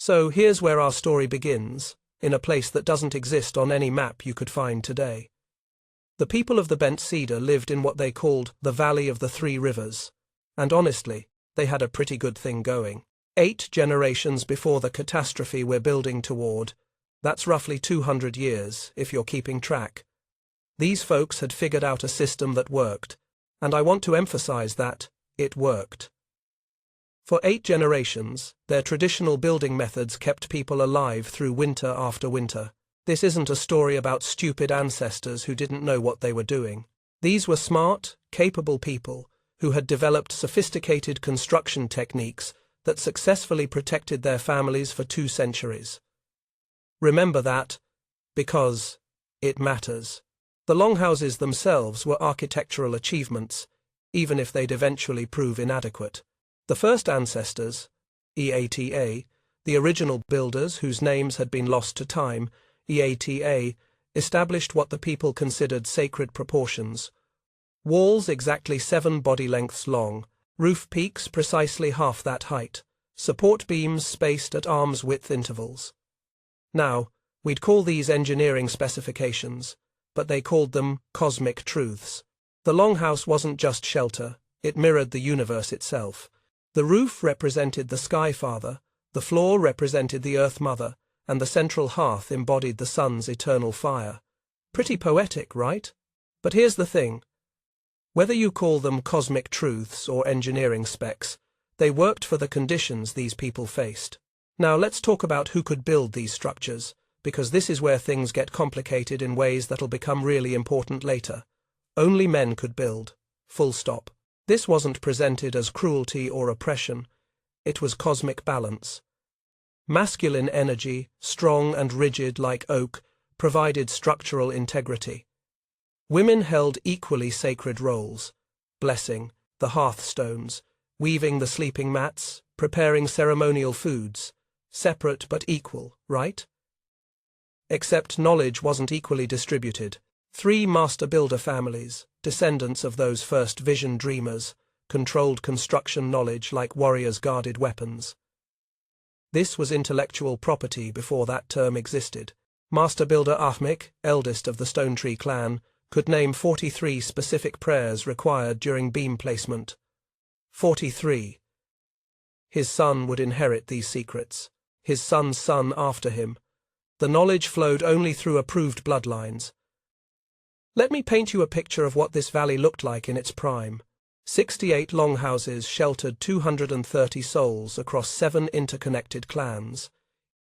So here's where our story begins, in a place that doesn't exist on any map you could find today. The people of the Bent Cedar lived in what they called the Valley of the Three Rivers, and honestly, they had a pretty good thing going. 8 generations before the catastrophe we're building toward. That's roughly 200 years, if you're keeping track. These folks had figured out a system that worked, and I want to emphasize that it worked. For 8 generations, their traditional building methods kept people alive through winter after winter. This isn't a story about stupid ancestors who didn't know what they were doing. These were smart, capable people who had developed sophisticated construction techniques that successfully protected their families for 2 centuries. Remember that, because it matters. The longhouses themselves were architectural achievements, even if they'd eventually prove inadequate. The first ancestors, EATA, the original builders whose names had been lost to time, EATA, established what the people considered sacred proportions. Walls exactly 7 body lengths long, roof peaks precisely half that height, support beams spaced at arm's width intervals. Now, we'd call these engineering specifications, but they called them cosmic truths. The longhouse wasn't just shelter, it mirrored the universe itself. The roof represented the Sky Father, the floor represented the Earth Mother, and the central hearth embodied the sun's eternal fire. Pretty poetic, right? But here's the thing. Whether you call them cosmic truths or engineering specs, they worked for the conditions these people faced. Now let's talk about who could build these structures, because this is where things get complicated in ways that'll become really important later. Only men could build. Full stop. This wasn't presented as cruelty or oppression. It was cosmic balance. Masculine energy, strong and rigid like oak, provided structural integrity. Women held equally sacred roles, blessing the hearthstones, weaving the sleeping mats, preparing ceremonial foods, separate but equal, right? Except knowledge wasn't equally distributed. 3 master builder families, descendants of those first vision dreamers, controlled construction knowledge like warriors guarded weapons. This was intellectual property before that term existed. Master builder Ahmik, eldest of the Stone Tree clan, could name 43 specific prayers required during beam placement. 43. His son would inherit these secrets. His son's son after him. The knowledge flowed only through approved bloodlines. Let me paint you a picture of what this valley looked like in its prime. 68 longhouses sheltered 230 souls across 7 interconnected clans.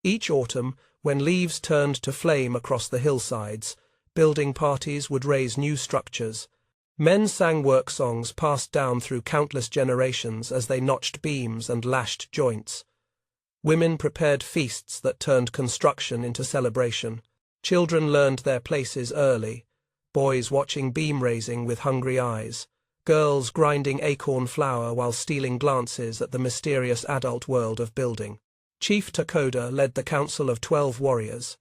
Each autumn, when leaves turned to flame across the hillsides, building parties would raise new structures. Men sang work songs passed down through countless generations as they notched beams and lashed joints. Women prepared feasts that turned construction into celebration. Children learned their places early, boys watching beam raising with hungry eyes, girls grinding acorn flour while stealing glances at the mysterious adult world of building. Chief Takoda led the council of 12 warriors.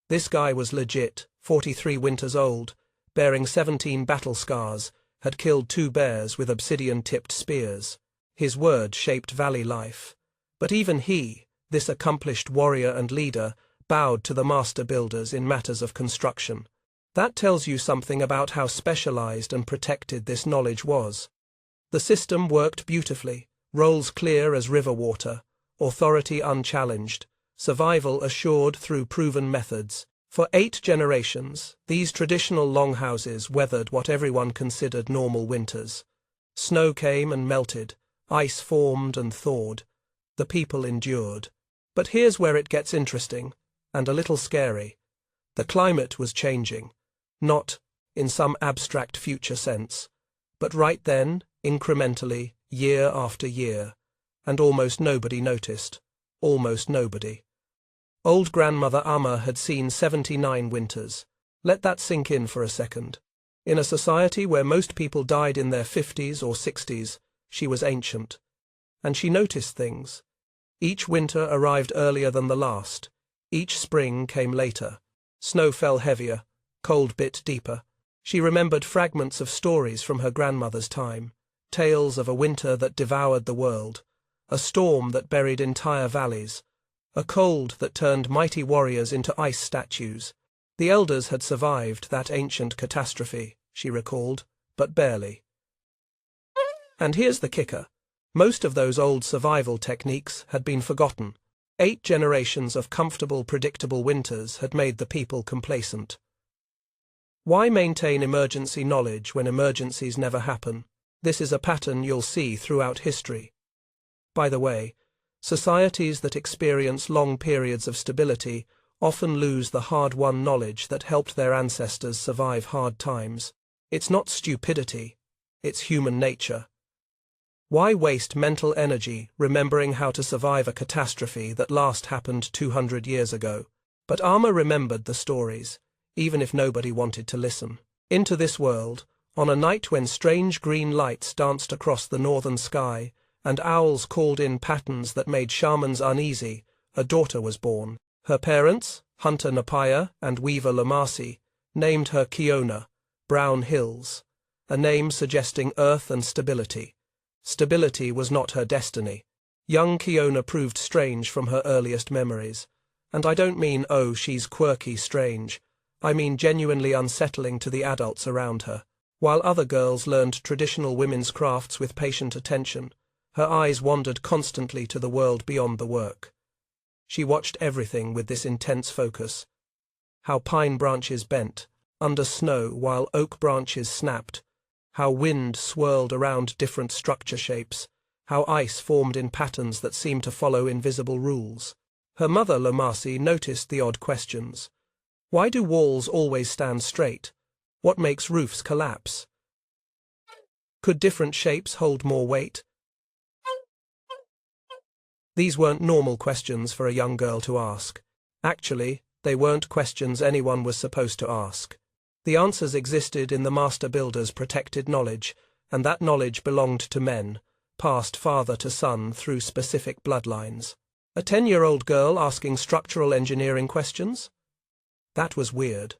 This guy was legit, 43 winters old, bearing 17 battle scars, had killed 2 bears with obsidian-tipped spears. His word shaped valley life. But even he, this accomplished warrior and leader, bowed to the master builders in matters of construction. That tells you something about how specialized and protected this knowledge was. The system worked beautifully, roles clear as river water, authority unchallenged, survival assured through proven methods. For 8 generations, these traditional longhouses weathered what everyone considered normal winters. Snow came and melted, ice formed and thawed. The people endured. But here's where it gets interesting, and a little scary. The climate was changing. Not in some abstract future sense, but right then, incrementally, year after year, and almost nobody noticed. Almost nobody. Old grandmother Amma had seen 79 winters. Let that sink in for a second. In a society where most people died in their 50s or 60s, she was ancient. And she noticed things. Each winter arrived earlier than the last. Each spring came later. Snow fell heavier. Cold bit deeper. She remembered fragments of stories from her grandmother's time, tales of a winter that devoured the world, a storm that buried entire valleys, a cold that turned mighty warriors into ice statues. The elders had survived that ancient catastrophe, she recalled, but barely. And here's the kicker. Most of those old survival techniques had been forgotten. 8 generations of comfortable, predictable winters had made the people complacent. Why maintain emergency knowledge when emergencies never happen? This is a pattern you'll see throughout history. By the way, societies that experience long periods of stability often lose the hard-won knowledge that helped their ancestors survive hard times. It's not stupidity, it's human nature. Why waste mental energy remembering how to survive a catastrophe that last happened 200 years ago? But Amma remembered the stories, even if nobody wanted to listen. Into this world, on a night when strange green lights danced across the northern sky and owls called in patterns that made shamans uneasy, a daughter was born. Her parents, Hunter Napaya and Weaver Lamasi, named her Kiona, Brown Hills, a name suggesting earth and stability. Stability was not her destiny. Young Kiona proved strange from her earliest memories. And I don't mean, oh, she's quirky strange. I mean genuinely unsettling to the adults around her. While other girls learned traditional women's crafts with patient attention, her eyes wandered constantly to the world beyond the work. She watched everything with this intense focus. How pine branches bent under snow while oak branches snapped. How wind swirled around different structure shapes. How ice formed in patterns that seemed to follow invisible rules. Her mother, Lamasi, noticed the odd questions. Why do walls always stand straight? What makes roofs collapse? Could different shapes hold more weight? These weren't normal questions for a young girl to ask. Actually, they weren't questions anyone was supposed to ask. The answers existed in the master builder's protected knowledge, and that knowledge belonged to men, passed father to son through specific bloodlines. A 10-year-old girl asking structural engineering questions? That was weird.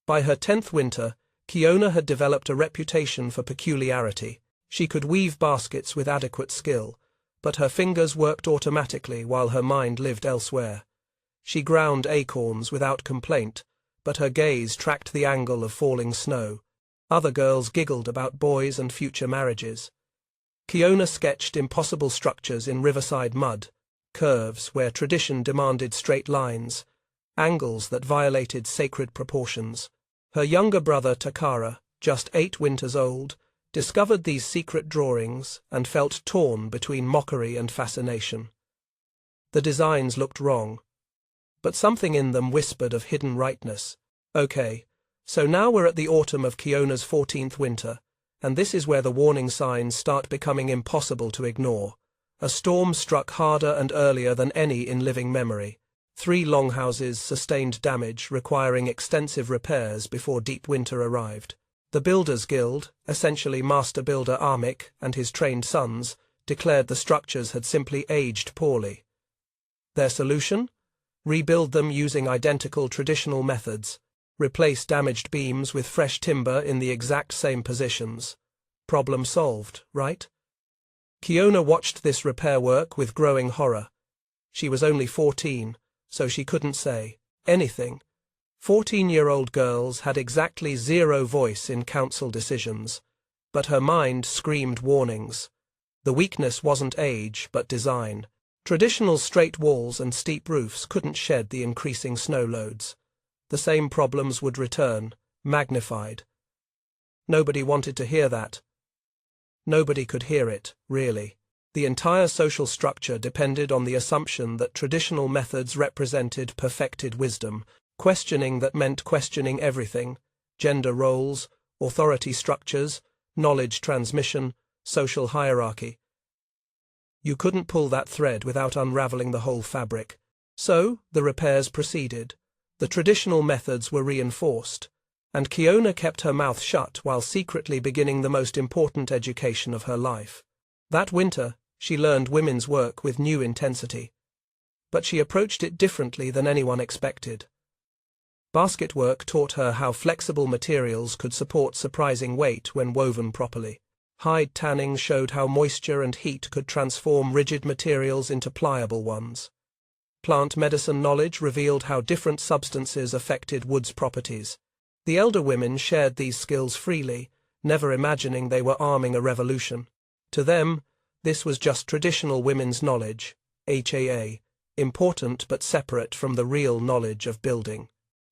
By her 10th winter, Kiona had developed a reputation for peculiarity. She could weave baskets with adequate skill, but her fingers worked automatically while her mind lived elsewhere. She ground acorns without complaint, but her gaze tracked the angle of falling snow. Other girls giggled about boys and future marriages. Kiona sketched impossible structures in riverside mud, curves where tradition demanded straight lines, angles that violated sacred proportions. Her younger brother Takara, just 8 winters old, discovered these secret drawings and felt torn between mockery and fascination. The designs looked wrong, but something in them whispered of hidden rightness. Okay, so now we're at the autumn of Kiona's 14th winter, and this is where the warning signs start becoming impossible to ignore. A storm struck harder and earlier than any in living memory. 3 longhouses sustained damage, requiring extensive repairs before deep winter arrived. The Builders Guild, essentially Master Builder Armik and his trained sons, declared the structures had simply aged poorly. Their solution? Rebuild them using identical traditional methods. Replace damaged beams with fresh timber in the exact same positions. Problem solved, right? Kiona watched this repair work with growing horror. She was only 14, so she couldn't say anything. 14-year-old girls had exactly 0 voice in council decisions, but her mind screamed warnings. The weakness wasn't age, but design. Traditional straight walls and steep roofs couldn't shed the increasing snow loads. The same problems would return, magnified. Nobody wanted to hear that. Nobody could hear it, really. The entire social structure depended on the assumption that traditional methods represented perfected wisdom, questioning that meant questioning everything: gender roles, authority structures, knowledge transmission, social hierarchy. You couldn't pull that thread without unraveling the whole fabric. So, the repairs proceeded. The traditional methods were reinforced, and Kiona kept her mouth shut while secretly beginning the most important education of her life. That winter, she learned women's work with new intensity. But she approached it differently than anyone expected. Basket work taught her how flexible materials could support surprising weight when woven properly. Hide tanning showed how moisture and heat could transform rigid materials into pliable ones. Plant medicine knowledge revealed how different substances affected wood's properties. The elder women shared these skills freely, never imagining they were arming a revolution. To them, this was just traditional women's knowledge, HAA, important but separate from the real knowledge of building.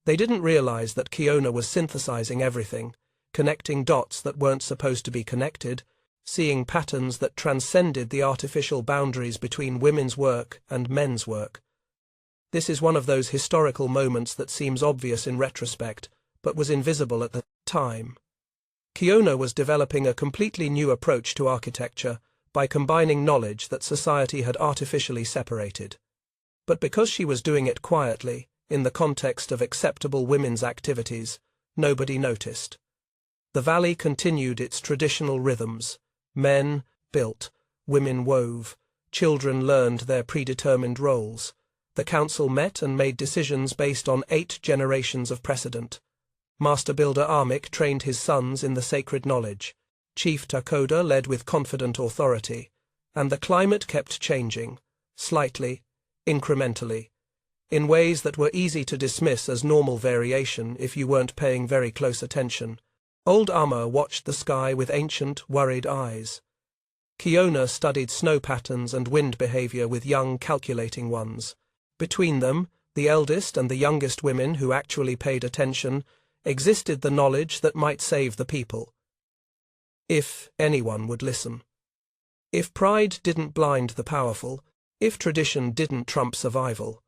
They didn't realize that Kiona was synthesizing everything, connecting dots that weren't supposed to be connected, seeing patterns that transcended the artificial boundaries between women's work and men's work. This is one of those historical moments that seems obvious in retrospect, but was invisible at the time. Kiona was developing a completely new approach to architecture by combining knowledge that society had artificially separated. But because she was doing it quietly, in the context of acceptable women's activities, nobody noticed. The valley continued its traditional rhythms. Men built, women wove, children learned their predetermined roles. The council met and made decisions based on 8 generations of precedent. Master builder Armik trained his sons in the sacred knowledge. Chief Takoda led with confident authority. And the climate kept changing, slightly, incrementally, in ways that were easy to dismiss as normal variation if you weren't paying very close attention. Old Amma watched the sky with ancient, worried eyes. Kiona studied snow patterns and wind behavior with young, calculating ones. Between them, the eldest and the youngest women who actually paid attention, existed the knowledge that might save the people. If anyone would listen. If pride didn't blind the powerful, if tradition didn't trump survival.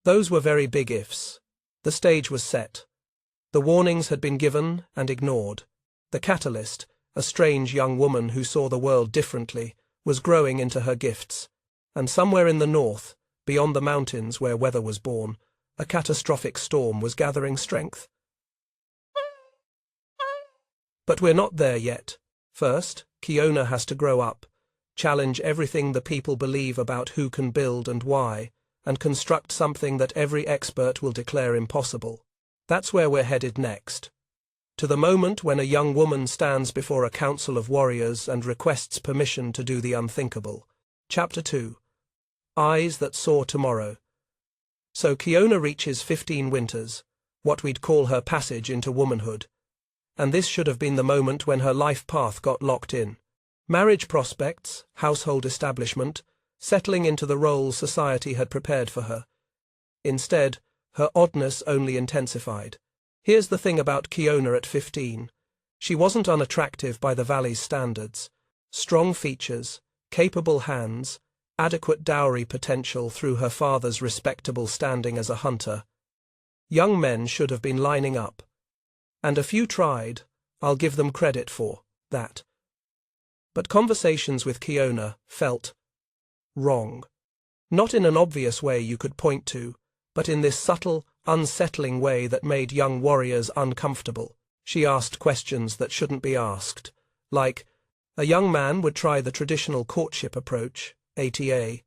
Those were very big ifs. The stage was set. The warnings had been given and ignored. The catalyst, a strange young woman who saw the world differently, was growing into her gifts. And somewhere in the north, beyond the mountains where weather was born, a catastrophic storm was gathering strength. But we're not there yet. First, Kiona has to grow up, challenge everything the people believe about who can build and why, and construct something that every expert will declare impossible. That's where we're headed next. To the moment when a young woman stands before a council of warriors and requests permission to do the unthinkable. Chapter 2. Eyes that saw tomorrow. So Kiona reaches 15 winters, what we'd call her passage into womanhood. And this should have been the moment when her life path got locked in. Marriage prospects, household establishment, settling into the role society had prepared for her. Instead, her oddness only intensified. Here's the thing about Kiona at 15. She wasn't unattractive by the valley's standards. Strong features, capable hands, adequate dowry potential through her father's respectable standing as a hunter. Young men should have been lining up. And a few tried, I'll give them credit for that. But conversations with Kiona felt wrong. Not in an obvious way you could point to, but in this subtle, unsettling way that made young warriors uncomfortable. She asked questions that shouldn't be asked, like, a young man would try the traditional courtship approach, ATA,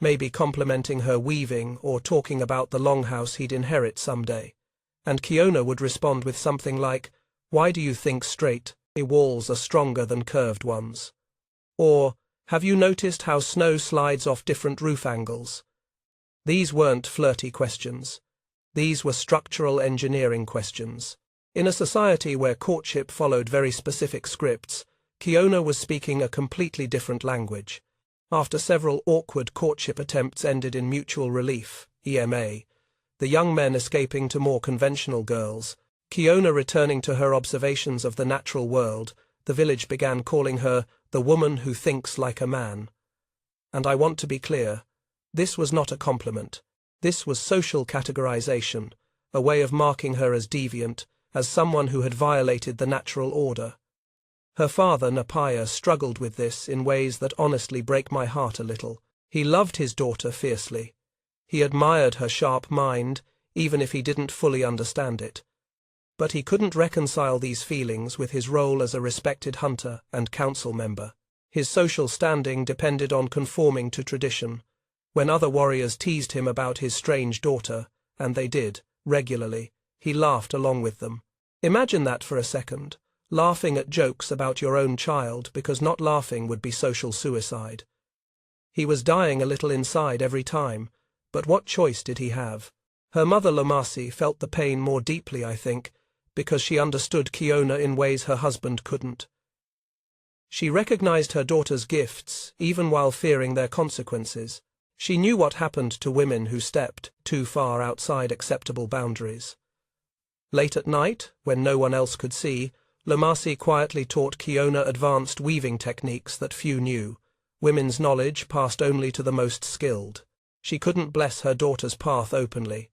maybe complimenting her weaving or talking about the longhouse he'd inherit someday. And Kiona would respond with something like, why do you think straight walls are stronger than curved ones? Or, have you noticed how snow slides off different roof angles? These weren't flirty questions. These were structural engineering questions. In a society where courtship followed very specific scripts, Kiona was speaking a completely different language. After several awkward courtship attempts ended in mutual relief, EMA, the young men escaping to more conventional girls, Kiona returning to her observations of the natural world, the village began calling her the woman who thinks like a man. And I want to be clear, this was not a compliment. This was social categorization, a way of marking her as deviant, as someone who had violated the natural order. Her father, Napaya, struggled with this in ways that honestly break my heart a little. He loved his daughter fiercely. He admired her sharp mind, even if he didn't fully understand it. But he couldn't reconcile these feelings with his role as a respected hunter and council member. His social standing depended on conforming to tradition. When other warriors teased him about his strange daughter, and they did, regularly, he laughed along with them. Imagine that for a second, laughing at jokes about your own child because not laughing would be social suicide. He was dying a little inside every time, But what choice did he have? Her mother Lamasi felt the pain more deeply, I think, because she understood Kiona in ways her husband couldn't. She recognized her daughter's gifts, even while fearing their consequences. She knew what happened to women who stepped too far outside acceptable boundaries. Late at night, when no one else could see, Lamasi quietly taught Kiona advanced weaving techniques that few knew. Women's knowledge passed only to the most skilled. She couldn't bless her daughter's path openly.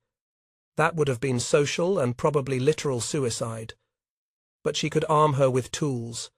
That would have been social and probably literal suicide. But she could arm her with tools.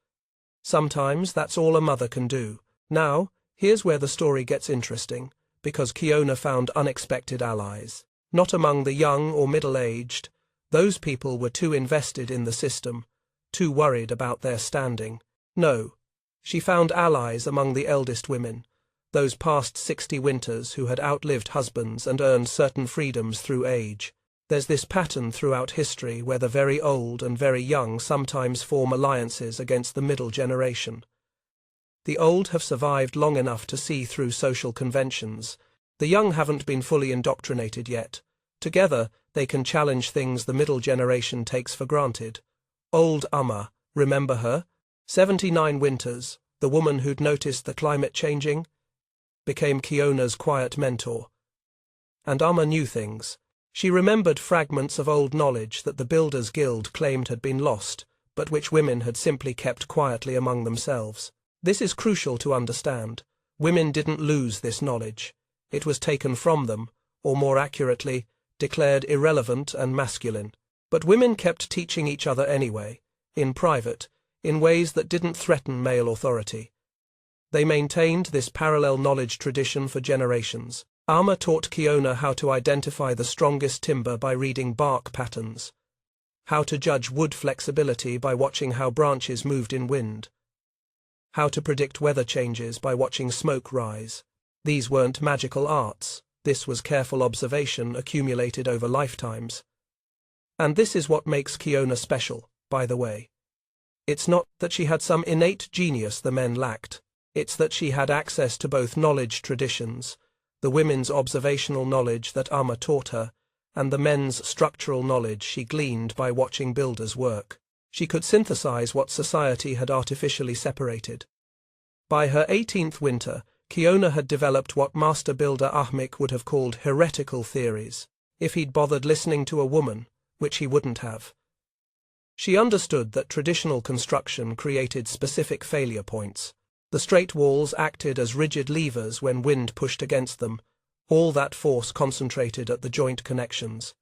Sometimes that's all a mother can do. Now, here's where the story gets interesting, because Kiona found unexpected allies. Not among the young or middle-aged. Those people were too invested in the system, too worried about their standing. No, she found allies among the eldest women, those past 60 winters who had outlived husbands and earned certain freedoms through age. There's this pattern throughout history where the very old and very young sometimes form alliances against the middle generation. The old have survived long enough to see through social conventions. The young haven't been fully indoctrinated yet. Together, they can challenge things the middle generation takes for granted. Old Amma, remember her? 79 winters, the woman who'd noticed the climate changing, became Kiona's quiet mentor. And Amma knew things. She remembered fragments of old knowledge that the Builders Guild claimed had been lost, but which women had simply kept quietly among themselves. This is crucial to understand. Women didn't lose this knowledge. It was taken from them, or more accurately, declared irrelevant and masculine. But women kept teaching each other anyway, in private, in ways that didn't threaten male authority. They maintained this parallel knowledge tradition for generations. Amma taught Kiona how to identify the strongest timber by reading bark patterns, how to judge wood flexibility by watching how branches moved in wind, how to predict weather changes by watching smoke rise. These weren't magical arts. This was careful observation accumulated over lifetimes. And this is what makes Kiona special, by the way. It's not that she had some innate genius the men lacked. It's that she had access to both knowledge traditions, the women's observational knowledge that Amma taught her, and the men's structural knowledge she gleaned by watching builders work. She could synthesize what society had artificially separated. By her 18th winter, Kiona had developed what master builder Ahmik would have called heretical theories, if he'd bothered listening to a woman, which he wouldn't have. She understood that traditional construction created specific failure points. The straight walls acted as rigid levers when wind pushed against them, all that force concentrated at the joint connections.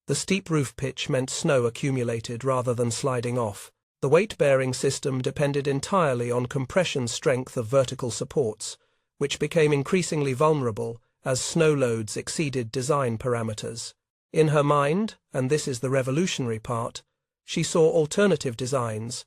The steep roof pitch meant snow accumulated rather than sliding off. The weight-bearing system depended entirely on compression strength of vertical supports, which became increasingly vulnerable as snow loads exceeded design parameters. In her mind, and this is the revolutionary part, she saw alternative designs,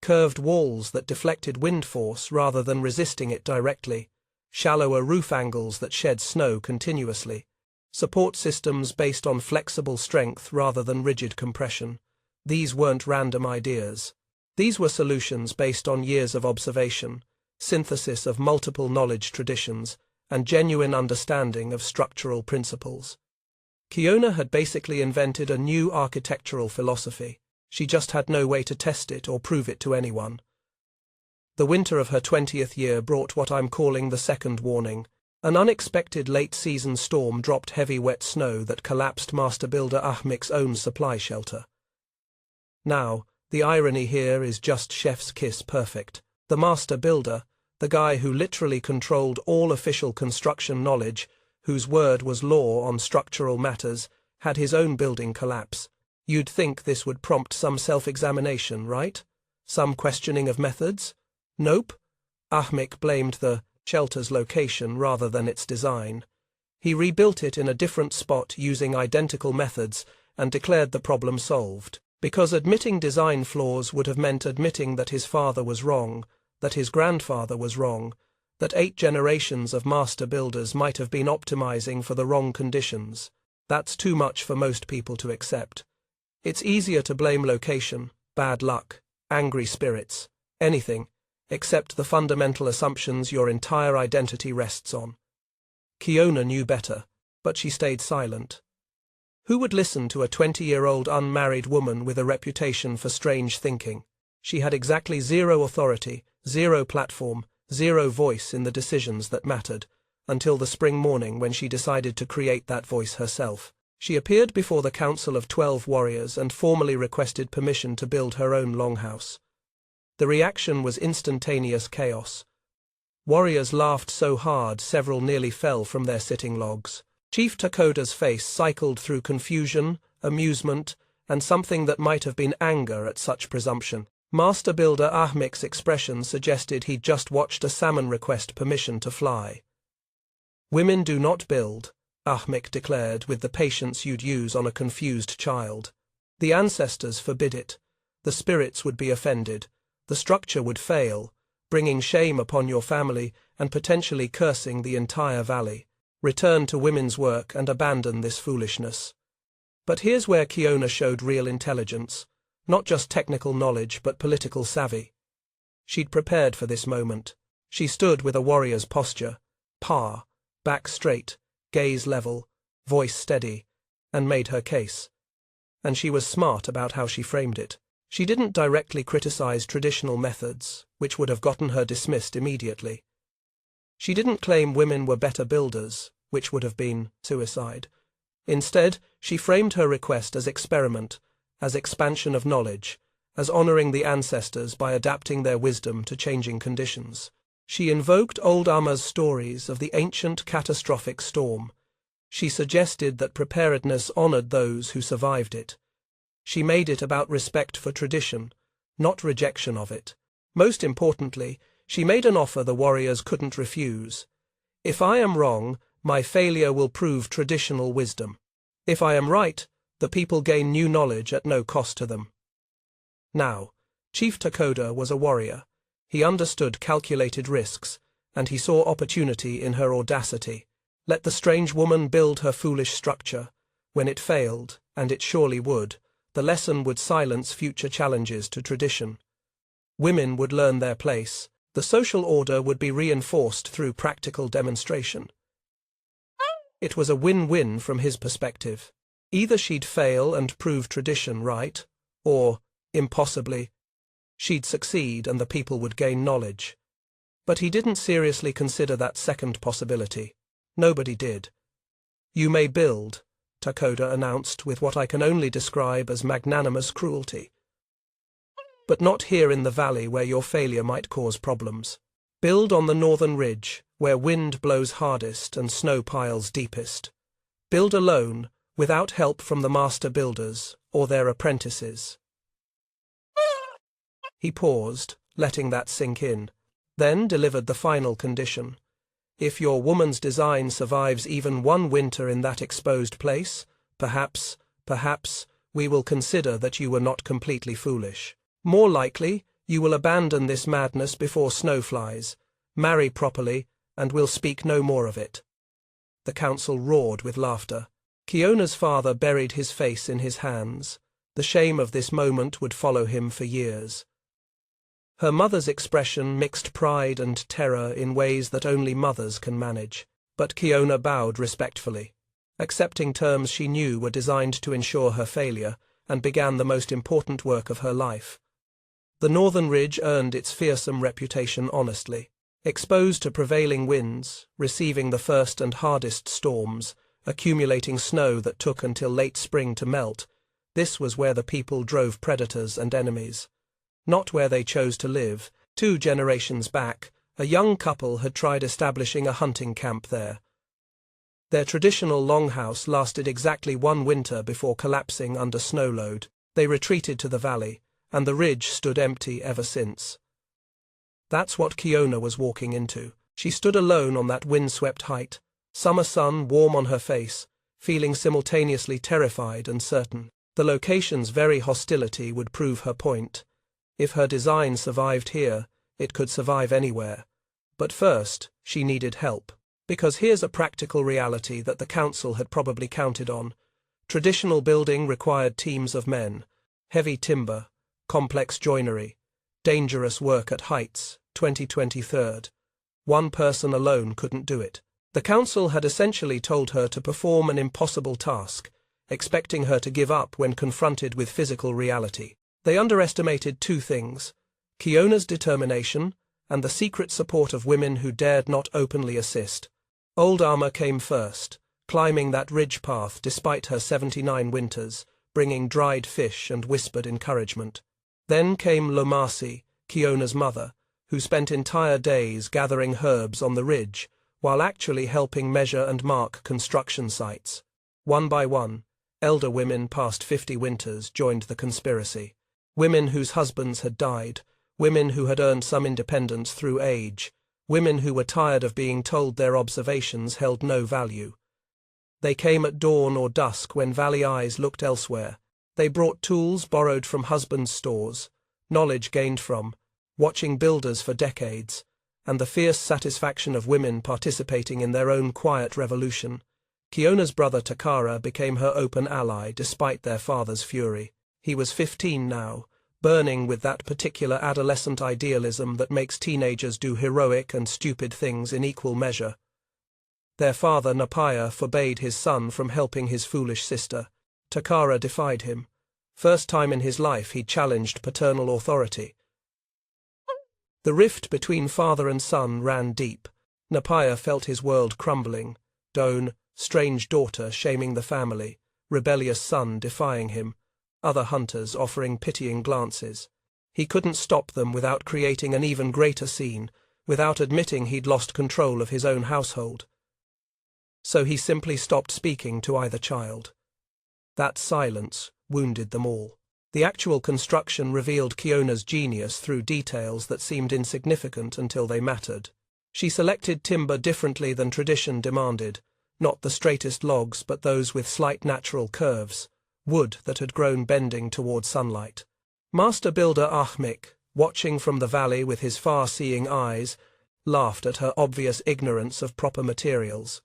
curved walls that deflected wind force rather than resisting it directly, shallower roof angles that shed snow continuously, support systems based on flexible strength rather than rigid compression. These weren't random ideas. These were solutions based on years of observation, synthesis of multiple knowledge traditions, and genuine understanding of structural principles. Kiona had basically invented a new architectural philosophy. She just had no way to test it or prove it to anyone. The winter of her 20th year brought what I'm calling the second warning. An unexpected late-season storm dropped heavy wet snow that collapsed master builder Ahmik's own supply shelter. Now, the irony here is just chef's kiss perfect. The master builder, the guy who literally controlled all official construction knowledge, whose word was law on structural matters, had his own building collapse. You'd think this would prompt some self-examination, right? Some questioning of methods? Nope. Ahmik blamed the shelter's location rather than its design. He rebuilt it in a different spot using identical methods and declared the problem solved. Because admitting design flaws would have meant admitting that his father was wrong, that his grandfather was wrong, that 8 generations of master builders might have been optimizing for the wrong conditions. That's too much for most people to accept. It's easier to blame location, bad luck, angry spirits, anything, except the fundamental assumptions your entire identity rests on. Kiona knew better. but she stayed silent. Who would listen to a 20-year-old unmarried woman with a reputation for strange thinking? She had exactly zero authority, zero platform, zero voice in the decisions that mattered, until the spring morning when she decided to create that voice herself. She appeared before the Council of 12 warriors and formally requested permission to build her own longhouse. The reaction was instantaneous chaos. Warriors laughed so hard several nearly fell from their sitting logs. Chief Takoda's face cycled through confusion, amusement, and something that might have been anger at such presumption. Master Builder Ahmik's expression suggested he'd just watched a salmon request permission to fly. "Women do not build," Ahmik declared with the patience you'd use on a confused child. "The ancestors forbid it. The spirits would be offended. The structure would fail, bringing shame upon your family and potentially cursing the entire valley. Return to women's work and abandon this foolishness." But here's where Kiona showed real intelligence. Not just technical knowledge, but political savvy. She'd prepared for this moment. She stood with a warrior's posture, back straight, gaze level, voice steady, and made her case. And she was smart about how she framed it. She didn't directly criticize traditional methods, which would have gotten her dismissed immediately. She didn't claim women were better builders, which would have been suicide. Instead, she framed her request as experiment, as expansion of knowledge, as honoring the ancestors by adapting their wisdom to changing conditions. She invoked old Amma's stories of the ancient catastrophic storm. She suggested that preparedness honored those who survived it. She made it about respect for tradition, not rejection of it. Most importantly, she made an offer the warriors couldn't refuse. "If I am wrong, my failure will prove traditional wisdom. If I am right, the people gain new knowledge at no cost to them." Now, Chief Takoda was a warrior. He understood calculated risks, and he saw opportunity in her audacity. Let the strange woman build her foolish structure. When it failed, and it surely would, the lesson would silence future challenges to tradition. Women would learn their place. The social order would be reinforced through practical demonstration. It was a win-win from his perspective. Either she'd fail and prove tradition right, or, impossibly, she'd succeed and the people would gain knowledge. But he didn't seriously consider that second possibility. Nobody did. "You may build," Takoda announced with what I can only describe as magnanimous cruelty. "But not here in the valley where your failure might cause problems. Build on the northern ridge, where wind blows hardest and snow piles deepest. Build alone, without help from the master builders or their apprentices." He paused, letting that sink in, then delivered the final condition. "If your woman's design survives even one winter in that exposed place, perhaps, we will consider that you were not completely foolish. More likely, you will abandon this madness before snow flies, marry properly, and we'll speak no more of it." The council roared with laughter. Kiona's father buried his face in his hands. The shame of this moment would follow him for years. Her mother's expression mixed pride and terror in ways that only mothers can manage. But Kiona bowed respectfully, accepting terms she knew were designed to ensure her failure, and began the most important work of her life. The northern ridge earned its fearsome reputation honestly. Exposed to prevailing winds, receiving the first and hardest storms, accumulating snow that took until late spring to melt, this was where the people drove predators and enemies. Not where they chose to live. 2 generations back, a young couple had tried establishing a hunting camp there. Their traditional longhouse lasted exactly 1 winter before collapsing under snow load. They retreated to the valley, and the ridge stood empty ever since. That's what Kiona was walking into. She stood alone on that windswept height, summer sun warm on her face, feeling simultaneously terrified and certain. The location's very hostility would prove her point. If her design survived here, it could survive anywhere. But first, she needed help. Because here's a practical reality that the council had probably counted on. Traditional building required teams of men, heavy timber, complex joinery, dangerous work at heights, 2023rd. One person alone couldn't do it. The council had essentially told her to perform an impossible task, expecting her to give up when confronted with physical reality. They underestimated two things: Kiona's determination and the secret support of women who dared not openly assist. Old Armor came first, climbing that ridge path despite her 79 winters, bringing dried fish and whispered encouragement. Then came Lomasi, Kiona's mother, who spent entire days gathering herbs on the ridge, while actually helping measure and mark construction sites. One by one, elder women past 50 winters joined the conspiracy. Women whose husbands had died, women who had earned some independence through age, women who were tired of being told their observations held no value. They came at dawn or dusk when valley eyes looked elsewhere. They brought tools borrowed from husbands' stores, knowledge gained from watching builders for decades, and the fierce satisfaction of women participating in their own quiet revolution. Kiona's brother Takara became her open ally despite their father's fury. He was 15 now, burning with that particular adolescent idealism that makes teenagers do heroic and stupid things in equal measure. Their father, Napaya, forbade his son from helping his foolish sister. Takara defied him. First time in his life he challenged paternal authority. The rift between father and son ran deep. Napaya felt his world crumbling. Doan, strange daughter shaming the family, rebellious son defying him, other hunters offering pitying glances. He couldn't stop them without creating an even greater scene, without admitting he'd lost control of his own household. So he simply stopped speaking to either child. That silence wounded them all. The actual construction revealed Kiona's genius through details that seemed insignificant until they mattered. She selected timber differently than tradition demanded, not the straightest logs but those with slight natural curves, wood that had grown bending toward sunlight. Master builder Ahmik, watching from the valley with his far-seeing eyes, laughed at her obvious ignorance of proper materials.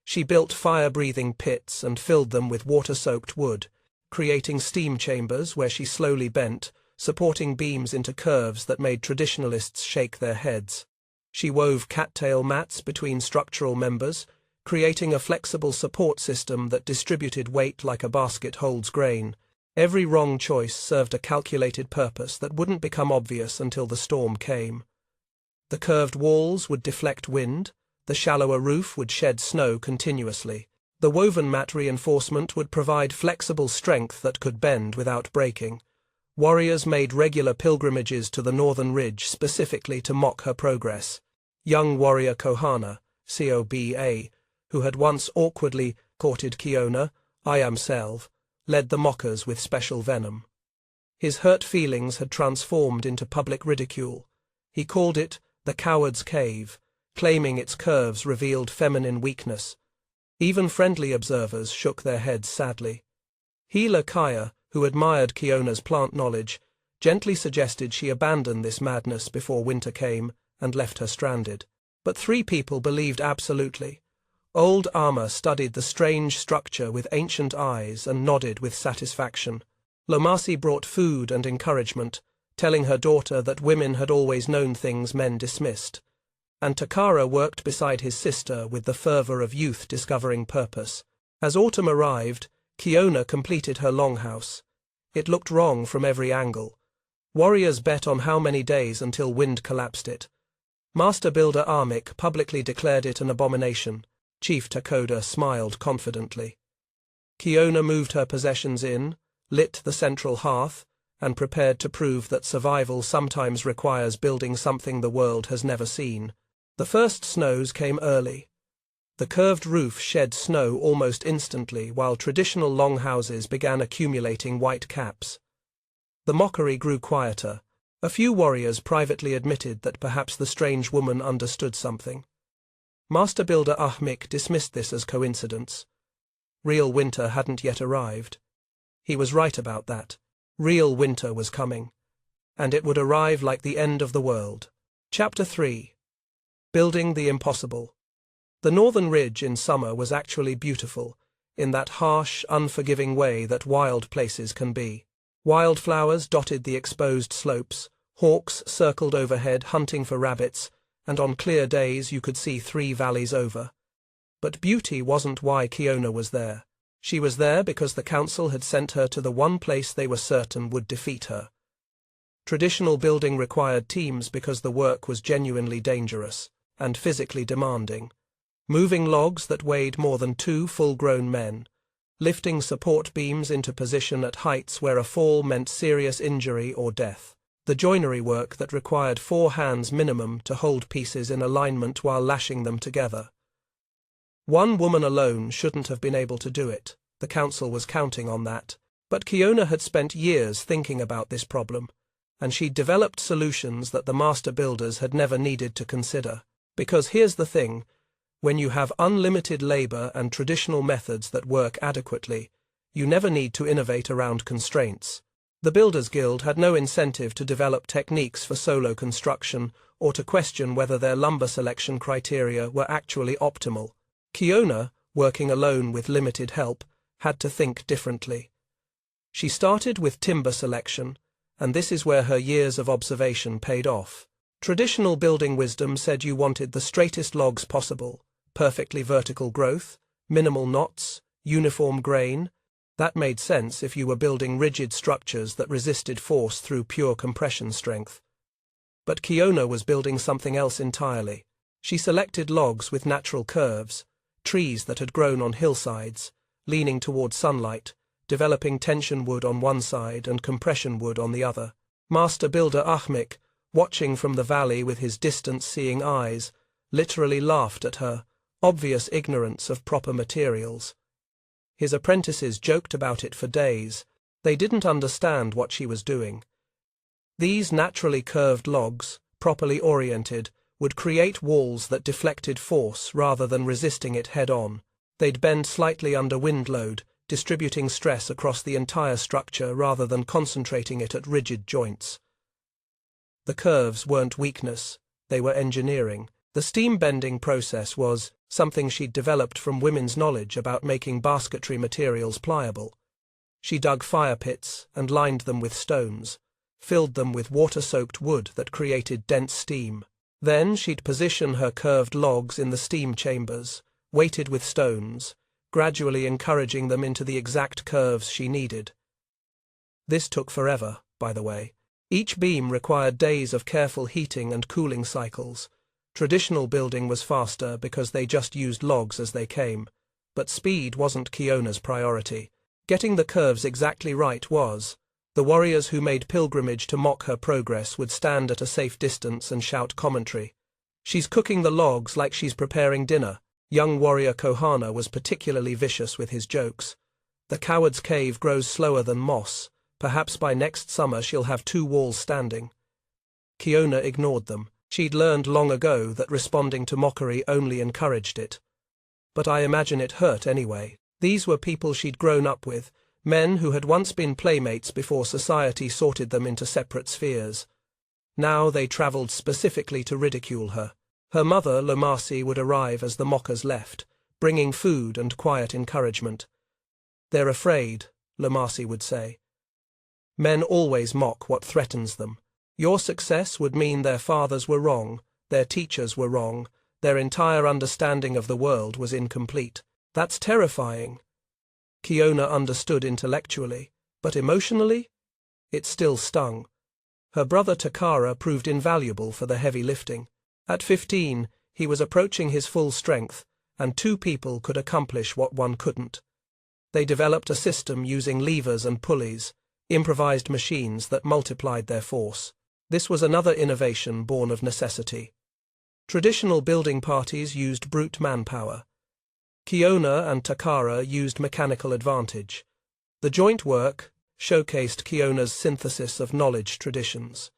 She built fire-breathing pits and filled them with water-soaked wood, creating steam chambers where she slowly bent, supporting beams into curves that made traditionalists shake their heads. She wove cattail mats between structural members, creating a flexible support system that distributed weight like a basket holds grain. Every wrong choice served a calculated purpose that wouldn't become obvious until the storm came. The curved walls would deflect wind, the shallower roof would shed snow continuously. The woven mat reinforcement would provide flexible strength that could bend without breaking. Warriors made regular pilgrimages to the northern ridge specifically to mock her progress. Young warrior Kohana, Coba, who had once awkwardly courted Kiona, Selv, led the mockers with special venom. His hurt feelings had transformed into public ridicule. He called it the coward's cave, claiming its curves revealed feminine weakness. Even friendly observers shook their heads sadly. Healer Kaya, who admired Kiona's plant knowledge, gently suggested she abandon this madness before winter came and left her stranded. But 3 people believed absolutely. Old Armor studied the strange structure with ancient eyes and nodded with satisfaction. Lomasi brought food and encouragement, telling her daughter that women had always known things men dismissed. And Takara worked beside his sister with the fervor of youth discovering purpose. As autumn arrived, Kiona completed her longhouse. It looked wrong from every angle. Warriors bet on how many days until wind collapsed it. Master builder Armik publicly declared it an abomination. Chief Takoda smiled confidently. Kiona moved her possessions in, lit the central hearth, and prepared to prove that survival sometimes requires building something the world has never seen. The first snows came early. The curved roof shed snow almost instantly while traditional longhouses began accumulating white caps. The mockery grew quieter. A few warriors privately admitted that perhaps the strange woman understood something. Master builder Ahmik dismissed this as coincidence. Real winter hadn't yet arrived. He was right about that. Real winter was coming. And it would arrive like the end of the world. Chapter 3. Building the Impossible. The northern ridge in summer was actually beautiful, in that harsh, unforgiving way that wild places can be. Wildflowers dotted the exposed slopes, hawks circled overhead hunting for rabbits, and on clear days you could see 3 valleys over. But beauty wasn't why Kiona was there. She was there because the council had sent her to the one place they were certain would defeat her. Traditional building required teams because the work was genuinely dangerous and physically demanding. Moving logs that weighed more than 2 full-grown men, lifting support beams into position at heights where a fall meant serious injury or death. The joinery work that required 4 hands minimum to hold pieces in alignment while lashing them together. One woman alone shouldn't have been able to do it. The council was counting on that. But Kiona had spent years thinking about this problem, and she'd developed solutions that the master builders had never needed to consider. Because here's the thing, when you have unlimited labor and traditional methods that work adequately, you never need to innovate around constraints. The Builders Guild had no incentive to develop techniques for solo construction or to question whether their lumber selection criteria were actually optimal. Kiona, working alone with limited help, had to think differently. She started with timber selection, and this is where her years of observation paid off. Traditional building wisdom said you wanted the straightest logs possible, perfectly vertical growth, minimal knots, uniform grain. That made sense if you were building rigid structures that resisted force through pure compression strength. But Kiona was building something else entirely. She selected logs with natural curves, trees that had grown on hillsides, leaning toward sunlight, developing tension wood on one side and compression wood on the other. Master builder Ahmik, watching from the valley with his distance-seeing eyes, literally laughed at her obvious ignorance of proper materials. His apprentices joked about it for days. They didn't understand what she was doing. These naturally curved logs, properly oriented, would create walls that deflected force rather than resisting it head-on. They'd bend slightly under wind load, distributing stress across the entire structure rather than concentrating it at rigid joints. The curves weren't weakness, they were engineering. The steam bending process was something she'd developed from women's knowledge about making basketry materials pliable. She dug fire pits and lined them with stones, filled them with water-soaked wood that created dense steam. Then she'd position her curved logs in the steam chambers, weighted with stones, gradually encouraging them into the exact curves she needed. This took forever, by the way. Each beam required days of careful heating and cooling cycles. Traditional building was faster because they just used logs as they came, but speed wasn't Kiona's priority. Getting the curves exactly right was. The warriors who made pilgrimage to mock her progress would stand at a safe distance and shout commentary. "She's cooking the logs like she's preparing dinner." Young warrior Kohana was particularly vicious with his jokes. "The coward's cave grows slower than moss. Perhaps by next summer she'll have 2 walls standing." Kiona ignored them. She'd learned long ago that responding to mockery only encouraged it. But I imagine it hurt anyway. These were people she'd grown up with, men who had once been playmates before society sorted them into separate spheres. Now they travelled specifically to ridicule her. Her mother, Lomasi, would arrive as the mockers left, bringing food and quiet encouragement. "They're afraid," Lomasi would say. "Men always mock what threatens them. Your success would mean their fathers were wrong, their teachers were wrong, their entire understanding of the world was incomplete. That's terrifying." Kiona understood intellectually, but emotionally? It still stung. Her brother Takara proved invaluable for the heavy lifting. At 15, he was approaching his full strength, and 2 people could accomplish what one couldn't. They developed a system using levers and pulleys, improvised machines that multiplied their force. This was another innovation born of necessity. Traditional building parties used brute manpower. Kiona and Takara used mechanical advantage. The joint work showcased Kiona's synthesis of knowledge traditions.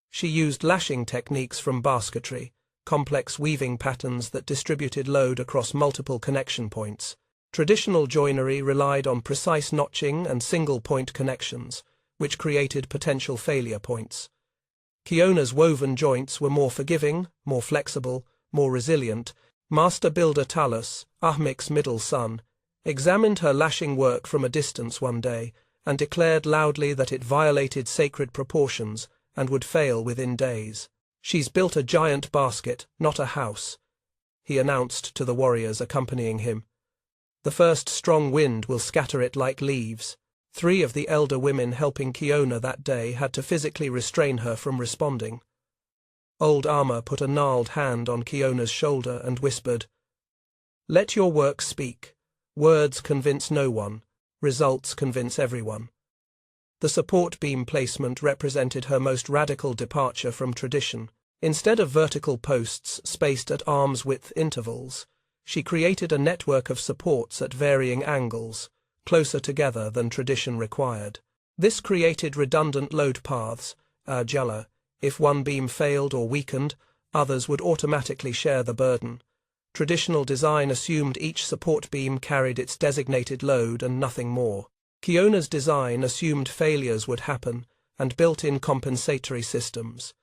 She used lashing techniques from basketry, complex weaving patterns that distributed load across multiple connection points. Traditional joinery relied on precise notching and single-point connections, which created potential failure points. Kiona's woven joints were more forgiving, more flexible, more resilient. Master builder Talus, Ahmik's middle son, examined her lashing work from a distance one day and declared loudly that it violated sacred proportions and would fail within days. "She's built a giant basket, not a house." he announced to the warriors accompanying him. "The first strong wind will scatter it like leaves." 3 of the elder women helping Kiona that day had to physically restrain her from responding. Old Armour put a gnarled hand on Kiona's shoulder and whispered, "Let your work speak. Words convince no one. Results convince everyone." The support beam placement represented her most radical departure from tradition. Instead of vertical posts spaced at arm's-width intervals, she created a network of supports at varying angles, closer together than tradition required. This created redundant load paths, jala. If one beam failed or weakened, others would automatically share the burden. Traditional design assumed each support beam carried its designated load and nothing more. Kiona's design assumed failures would happen and built in compensatory systems.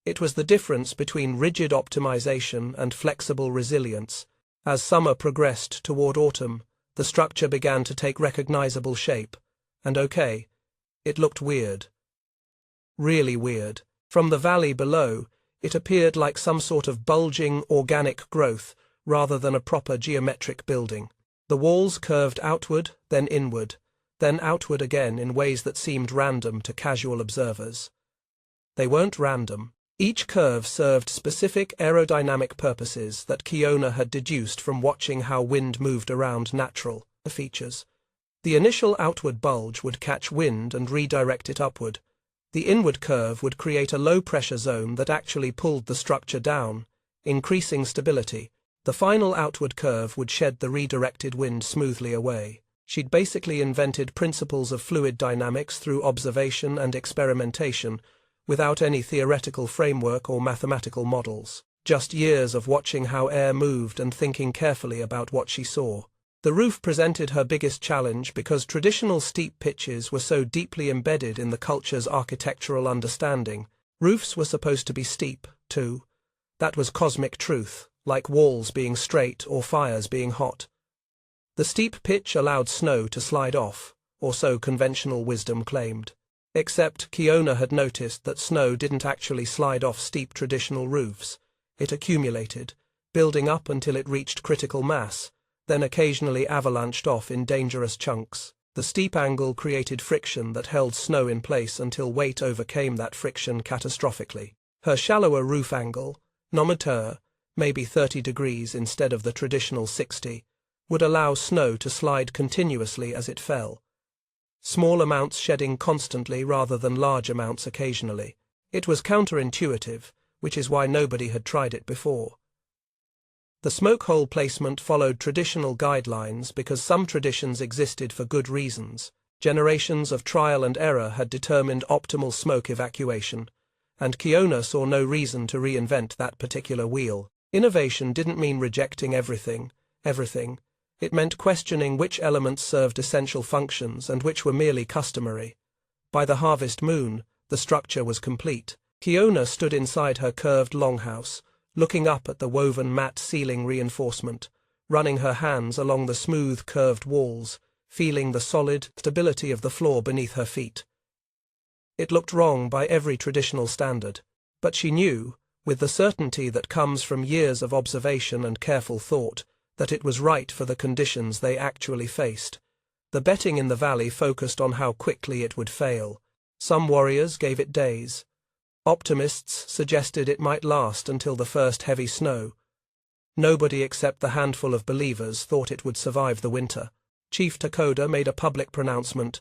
It was the difference between rigid optimization and flexible resilience. As summer progressed toward autumn, the structure began to take recognizable shape. And okay, it looked weird. Really weird. From the valley below, it appeared like some sort of bulging, organic growth rather than a proper geometric building. The walls curved outward, then inward, then outward again in ways that seemed random to casual observers. They weren't random. Each curve served specific aerodynamic purposes that Kiona had deduced from watching how wind moved around natural features. The initial outward bulge would catch wind and redirect it upward. The inward curve would create a low-pressure zone that actually pulled the structure down, increasing stability. The final outward curve would shed the redirected wind smoothly away. She'd basically invented principles of fluid dynamics through observation and experimentation, without any theoretical framework or mathematical models. Just years of watching how air moved and thinking carefully about what she saw. The roof presented her biggest challenge because traditional steep pitches were so deeply embedded in the culture's architectural understanding. Roofs were supposed to be steep, too. That was cosmic truth, like walls being straight or fires being hot. The steep pitch allowed snow to slide off, or so conventional wisdom claimed. Except Kiona had noticed that snow didn't actually slide off steep traditional roofs. It accumulated, building up until it reached critical mass, then occasionally avalanched off in dangerous chunks. The steep angle created friction that held snow in place until weight overcame that friction catastrophically. Her shallower roof angle, nometer, maybe 30 degrees instead of the traditional 60, would allow snow to slide continuously as it fell. Small amounts shedding constantly rather than large amounts occasionally. It was counterintuitive, which is why nobody had tried it before. The smoke hole placement followed traditional guidelines because some traditions existed for good reasons. Generations of trial and error had determined optimal smoke evacuation, and Kiona saw no reason to reinvent that particular wheel. Innovation didn't mean rejecting everything. It meant questioning which elements served essential functions and which were merely customary. By the harvest moon, the structure was complete. Kiona stood inside her curved longhouse, looking up at the woven matte ceiling reinforcement, running her hands along the smooth curved walls, feeling the solid stability of the floor beneath her feet. It looked wrong by every traditional standard, but she knew, with the certainty that comes from years of observation and careful thought, that it was right for the conditions they actually faced. The betting in the valley focused on how quickly it would fail. Some warriors gave it days. Optimists suggested it might last until the first heavy snow. Nobody except the handful of believers thought it would survive the winter. Chief Takoda made a public pronouncement.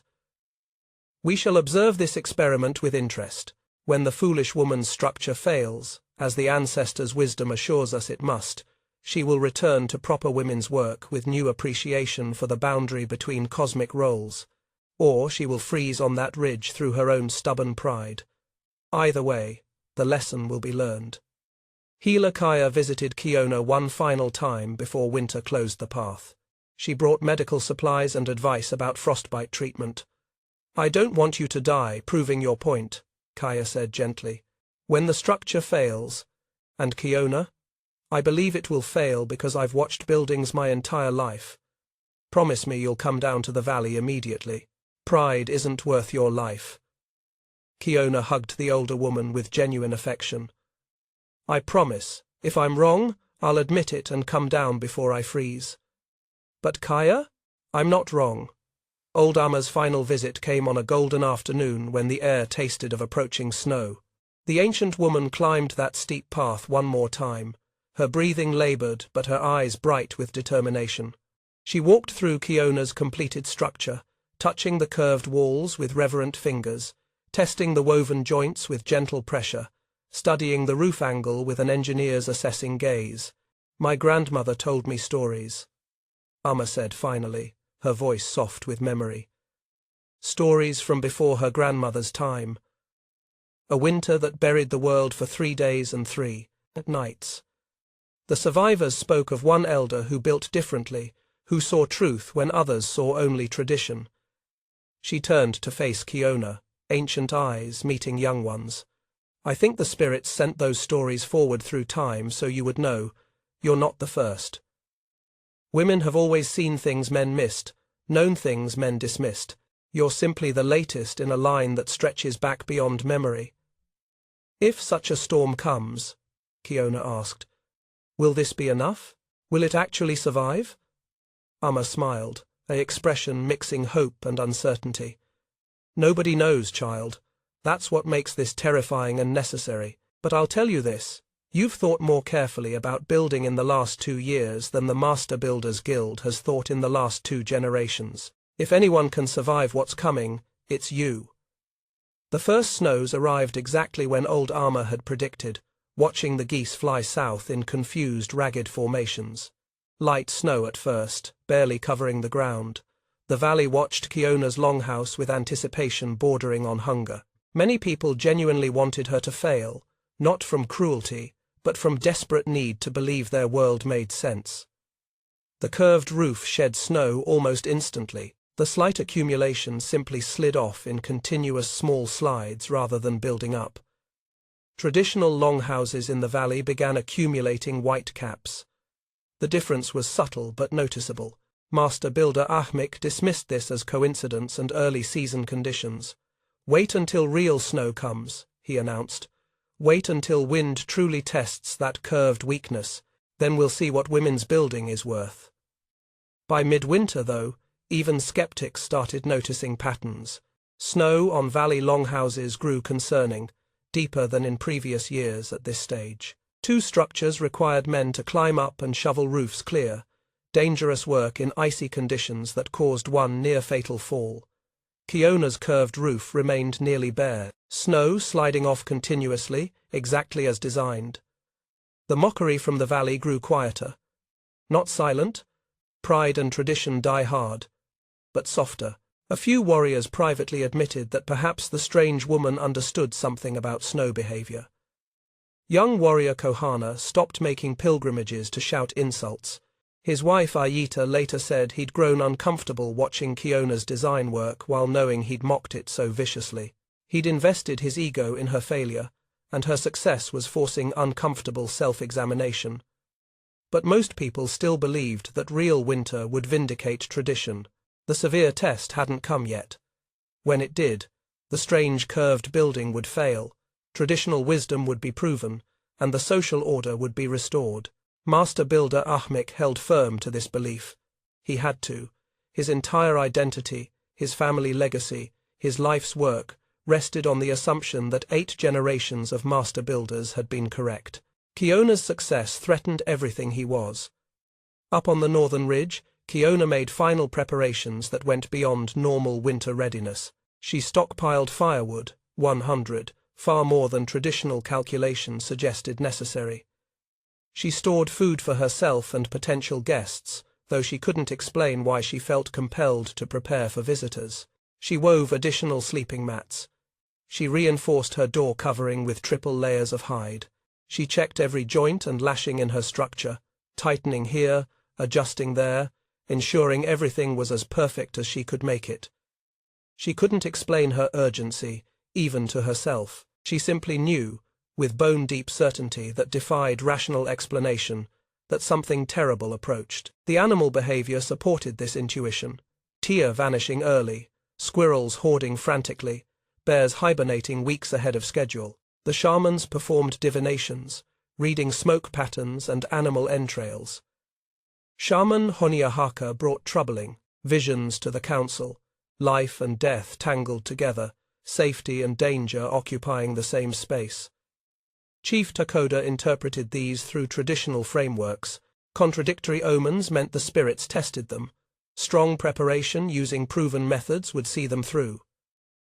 "We shall observe this experiment with interest. When the foolish woman's structure fails, as the ancestors' wisdom assures us it must, she will return to proper women's work with new appreciation for the boundary between cosmic roles, or she will freeze on that ridge through her own stubborn pride. Either way, the lesson will be learned." Healer Kaya visited Kiona one final time before winter closed the path. She brought medical supplies and advice about frostbite treatment. "I don't want you to die proving your point," Kaya said gently. "When the structure fails, and Kiona, I believe it will fail because I've watched buildings my entire life. Promise me you'll come down to the valley immediately. Pride isn't worth your life." Kiona hugged the older woman with genuine affection. "I promise. If I'm wrong, I'll admit it and come down before I freeze. But Kaya? I'm not wrong. Old Amma's final visit came on a golden afternoon when the air tasted of approaching snow. The ancient woman climbed that steep path one more time, her breathing labored but her eyes bright with determination. She walked through Kiona's completed structure, touching the curved walls with reverent fingers, testing the woven joints with gentle pressure, studying the roof angle with an engineer's assessing gaze. My grandmother told me stories, Amma said finally, her voice soft with memory. Stories from before her grandmother's time. A winter that buried the world for 3 days and 3 nights. The survivors spoke of one elder who built differently, who saw truth when others saw only tradition. She turned to face Kiona, ancient eyes meeting young ones. I think the spirits sent those stories forward through time so you would know, you're not the first. Women have always seen things men missed, known things men dismissed. You're simply the latest in a line that stretches back beyond memory. If such a storm comes, Kiona asked, will this be enough? Will it actually survive? Amma smiled, an expression mixing hope and uncertainty. Nobody knows, child. That's what makes this terrifying and necessary. But I'll tell you this. You've thought more carefully about building in the last 2 years than the Master Builders Guild has thought in the last 2 generations. If anyone can survive what's coming, it's you. The first snows arrived exactly when old Amma had predicted, watching the geese fly south in confused, ragged formations. Light snow at first, barely covering the ground. The valley watched Kiona's longhouse with anticipation bordering on hunger. Many people genuinely wanted her to fail, not from cruelty, but from desperate need to believe their world made sense. The curved roof shed snow almost instantly. The slight accumulation simply slid off in continuous small slides rather than building up. Traditional longhouses in the valley began accumulating white caps. The difference was subtle but noticeable. Master Builder Ahmik dismissed this as coincidence and early season conditions. Wait until real snow comes, he announced. Wait until wind truly tests that curved weakness, then we'll see what women's building is worth. By midwinter, though, even skeptics started noticing patterns. Snow on valley longhouses grew concerning, deeper than in previous years at this stage. 2 structures required men to climb up and shovel roofs clear, dangerous work in icy conditions that caused one near-fatal fall. Kiona's curved roof remained nearly bare, snow sliding off continuously, exactly as designed. The mockery from the valley grew quieter. Not silent, pride and tradition die hard, but softer. A few warriors privately admitted that perhaps the strange woman understood something about snow behavior. Young warrior Kohana stopped making pilgrimages to shout insults. His wife Ayita later said he'd grown uncomfortable watching Kiona's design work while knowing he'd mocked it so viciously. He'd invested his ego in her failure, and her success was forcing uncomfortable self-examination. But most people still believed that real winter would vindicate tradition. The severe test hadn't come yet. When it did, the strange curved building would fail, traditional wisdom would be proven, and the social order would be restored. Master Builder Ahmik held firm to this belief. He had to. His entire identity, his family legacy, his life's work, rested on the assumption that 8 generations of master builders had been correct. Kiona's success threatened everything he was. Up on the northern ridge, Kiona made final preparations that went beyond normal winter readiness. She stockpiled firewood, 100, far more than traditional calculations suggested necessary. She stored food for herself and potential guests, though she couldn't explain why she felt compelled to prepare for visitors. She wove additional sleeping mats. She reinforced her door covering with triple layers of hide. She checked every joint and lashing in her structure, tightening here, adjusting there, ensuring everything was as perfect as she could make it. She couldn't explain her urgency, even to herself. She simply knew, with bone-deep certainty that defied rational explanation, that something terrible approached. The animal behavior supported this intuition. Deer vanishing early, squirrels hoarding frantically, bears hibernating weeks ahead of schedule. The shamans performed divinations, reading smoke patterns and animal entrails. Shaman Heartier brought troubling visions to the council, life and death tangled together, safety and danger occupying the same space. Chief Takoda interpreted these through traditional frameworks. Contradictory omens meant the spirits tested them. Strong preparation using proven methods would see them through.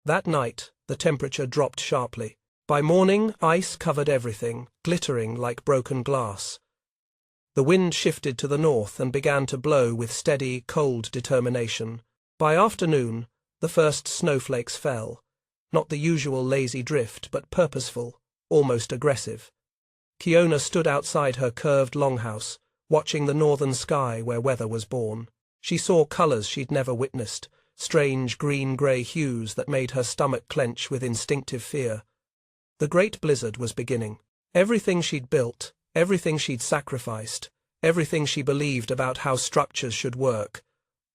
That night, the temperature dropped sharply. By morning, ice covered everything, glittering like broken glass. The wind shifted to the north and began to blow with steady, cold determination. By afternoon, the first snowflakes fell. Not the usual lazy drift, but purposeful, almost aggressive. Kiona stood outside her curved longhouse, watching the northern sky where weather was born. She saw colours she'd never witnessed, strange green-grey hues that made her stomach clench with instinctive fear. The great blizzard was beginning. Everything she'd built, everything she'd sacrificed, everything she believed about how structures should work,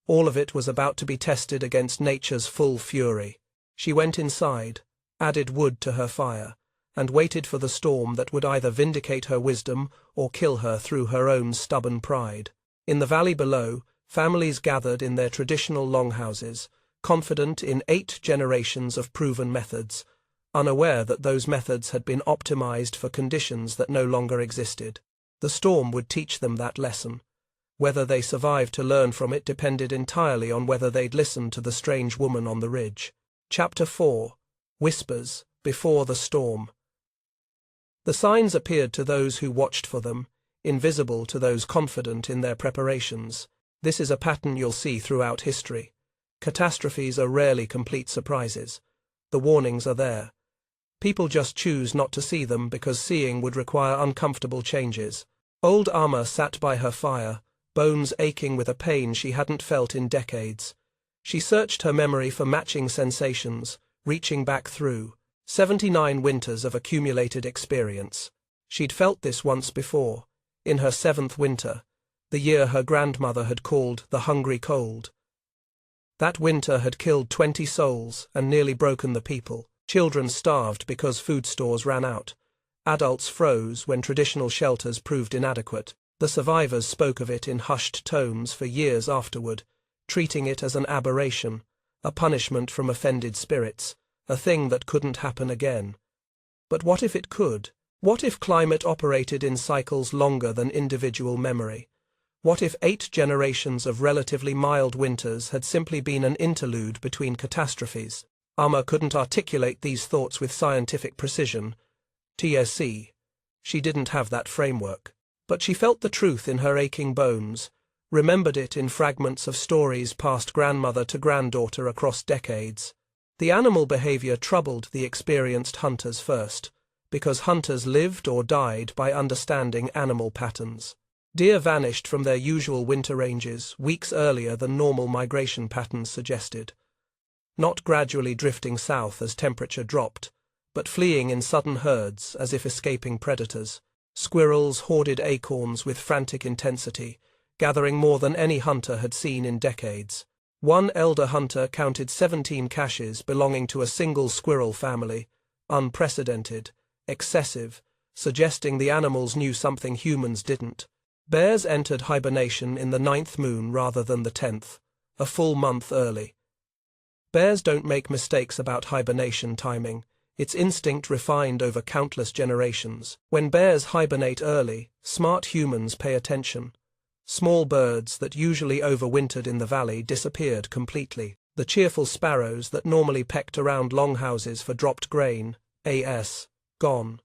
all of it was about to be tested against nature's full fury. She went inside, added wood to her fire, and waited for the storm that would either vindicate her wisdom or kill her through her own stubborn pride. In the valley below, families gathered in their traditional longhouses, confident in 8 generations of proven methods, unaware that those methods had been optimized for conditions that no longer existed. The storm would teach them that lesson. Whether they survived to learn from it depended entirely on whether they'd listened to the strange woman on the ridge. Chapter 4. Whispers Before the Storm. The signs appeared to those who watched for them, invisible to those confident in their preparations. This is a pattern you'll see throughout history. Catastrophes are rarely complete surprises. The warnings are there. People just choose not to see them because seeing would require uncomfortable changes. Old Amma sat by her fire, bones aching with a pain she hadn't felt in decades. She searched her memory for matching sensations, reaching back through 79 winters of accumulated experience. She'd felt this once before, in her 7th winter, the year her grandmother had called the hungry cold. That winter had killed 20 souls and nearly broken the people. Children starved because food stores ran out. Adults froze when traditional shelters proved inadequate. The survivors spoke of it in hushed tones for years afterward, treating it as an aberration, a punishment from offended spirits, a thing that couldn't happen again. But what if it could? What if climate operated in cycles longer than individual memory? What if 8 generations of relatively mild winters had simply been an interlude between catastrophes? Amma couldn't articulate these thoughts with scientific precision. TSC. She didn't have that framework. But she felt the truth in her aching bones, remembered it in fragments of stories passed grandmother to granddaughter across decades. The animal behavior troubled the experienced hunters first, because hunters lived or died by understanding animal patterns. Deer vanished from their usual winter ranges weeks earlier than normal migration patterns suggested. Not gradually drifting south as temperature dropped, but fleeing in sudden herds as if escaping predators. Squirrels hoarded acorns with frantic intensity, gathering more than any hunter had seen in decades. One elder hunter counted 17 caches belonging to a single squirrel family, unprecedented, excessive, suggesting the animals knew something humans didn't. Bears entered hibernation in the 9th moon rather than the 10th, a full month early. Bears don't make mistakes about hibernation timing. Its instinct refined over countless generations. When bears hibernate early, smart humans pay attention. Small birds that usually overwintered in the valley disappeared completely. The cheerful sparrows that normally pecked around longhouses for dropped grain, gone.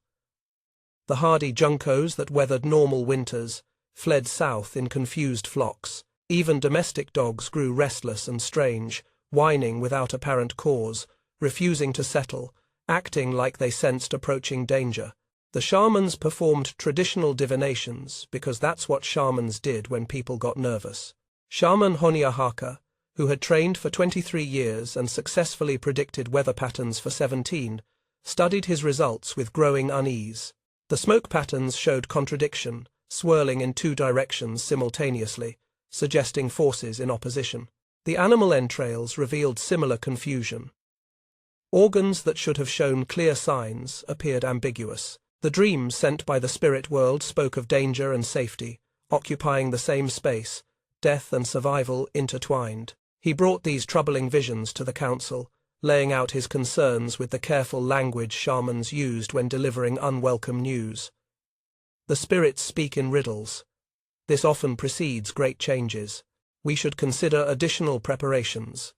The hardy juncos that weathered normal winters fled south in confused flocks. Even domestic dogs grew restless and strange, whining without apparent cause, refusing to settle, acting like they sensed approaching danger. The shamans performed traditional divinations because that's what shamans did when people got nervous. Shaman Heartier, who had trained for 23 years and successfully predicted weather patterns for 17, studied his results with growing unease. The smoke patterns showed contradiction, swirling in 2 directions simultaneously, suggesting forces in opposition. The animal entrails revealed similar confusion. Organs that should have shown clear signs appeared ambiguous. The dreams sent by the spirit world spoke of danger and safety, occupying the same space, death and survival intertwined. He brought these troubling visions to the council, laying out his concerns with the careful language shamans used when delivering unwelcome news. The spirits speak in riddles. This often precedes great changes. We should consider additional preparations.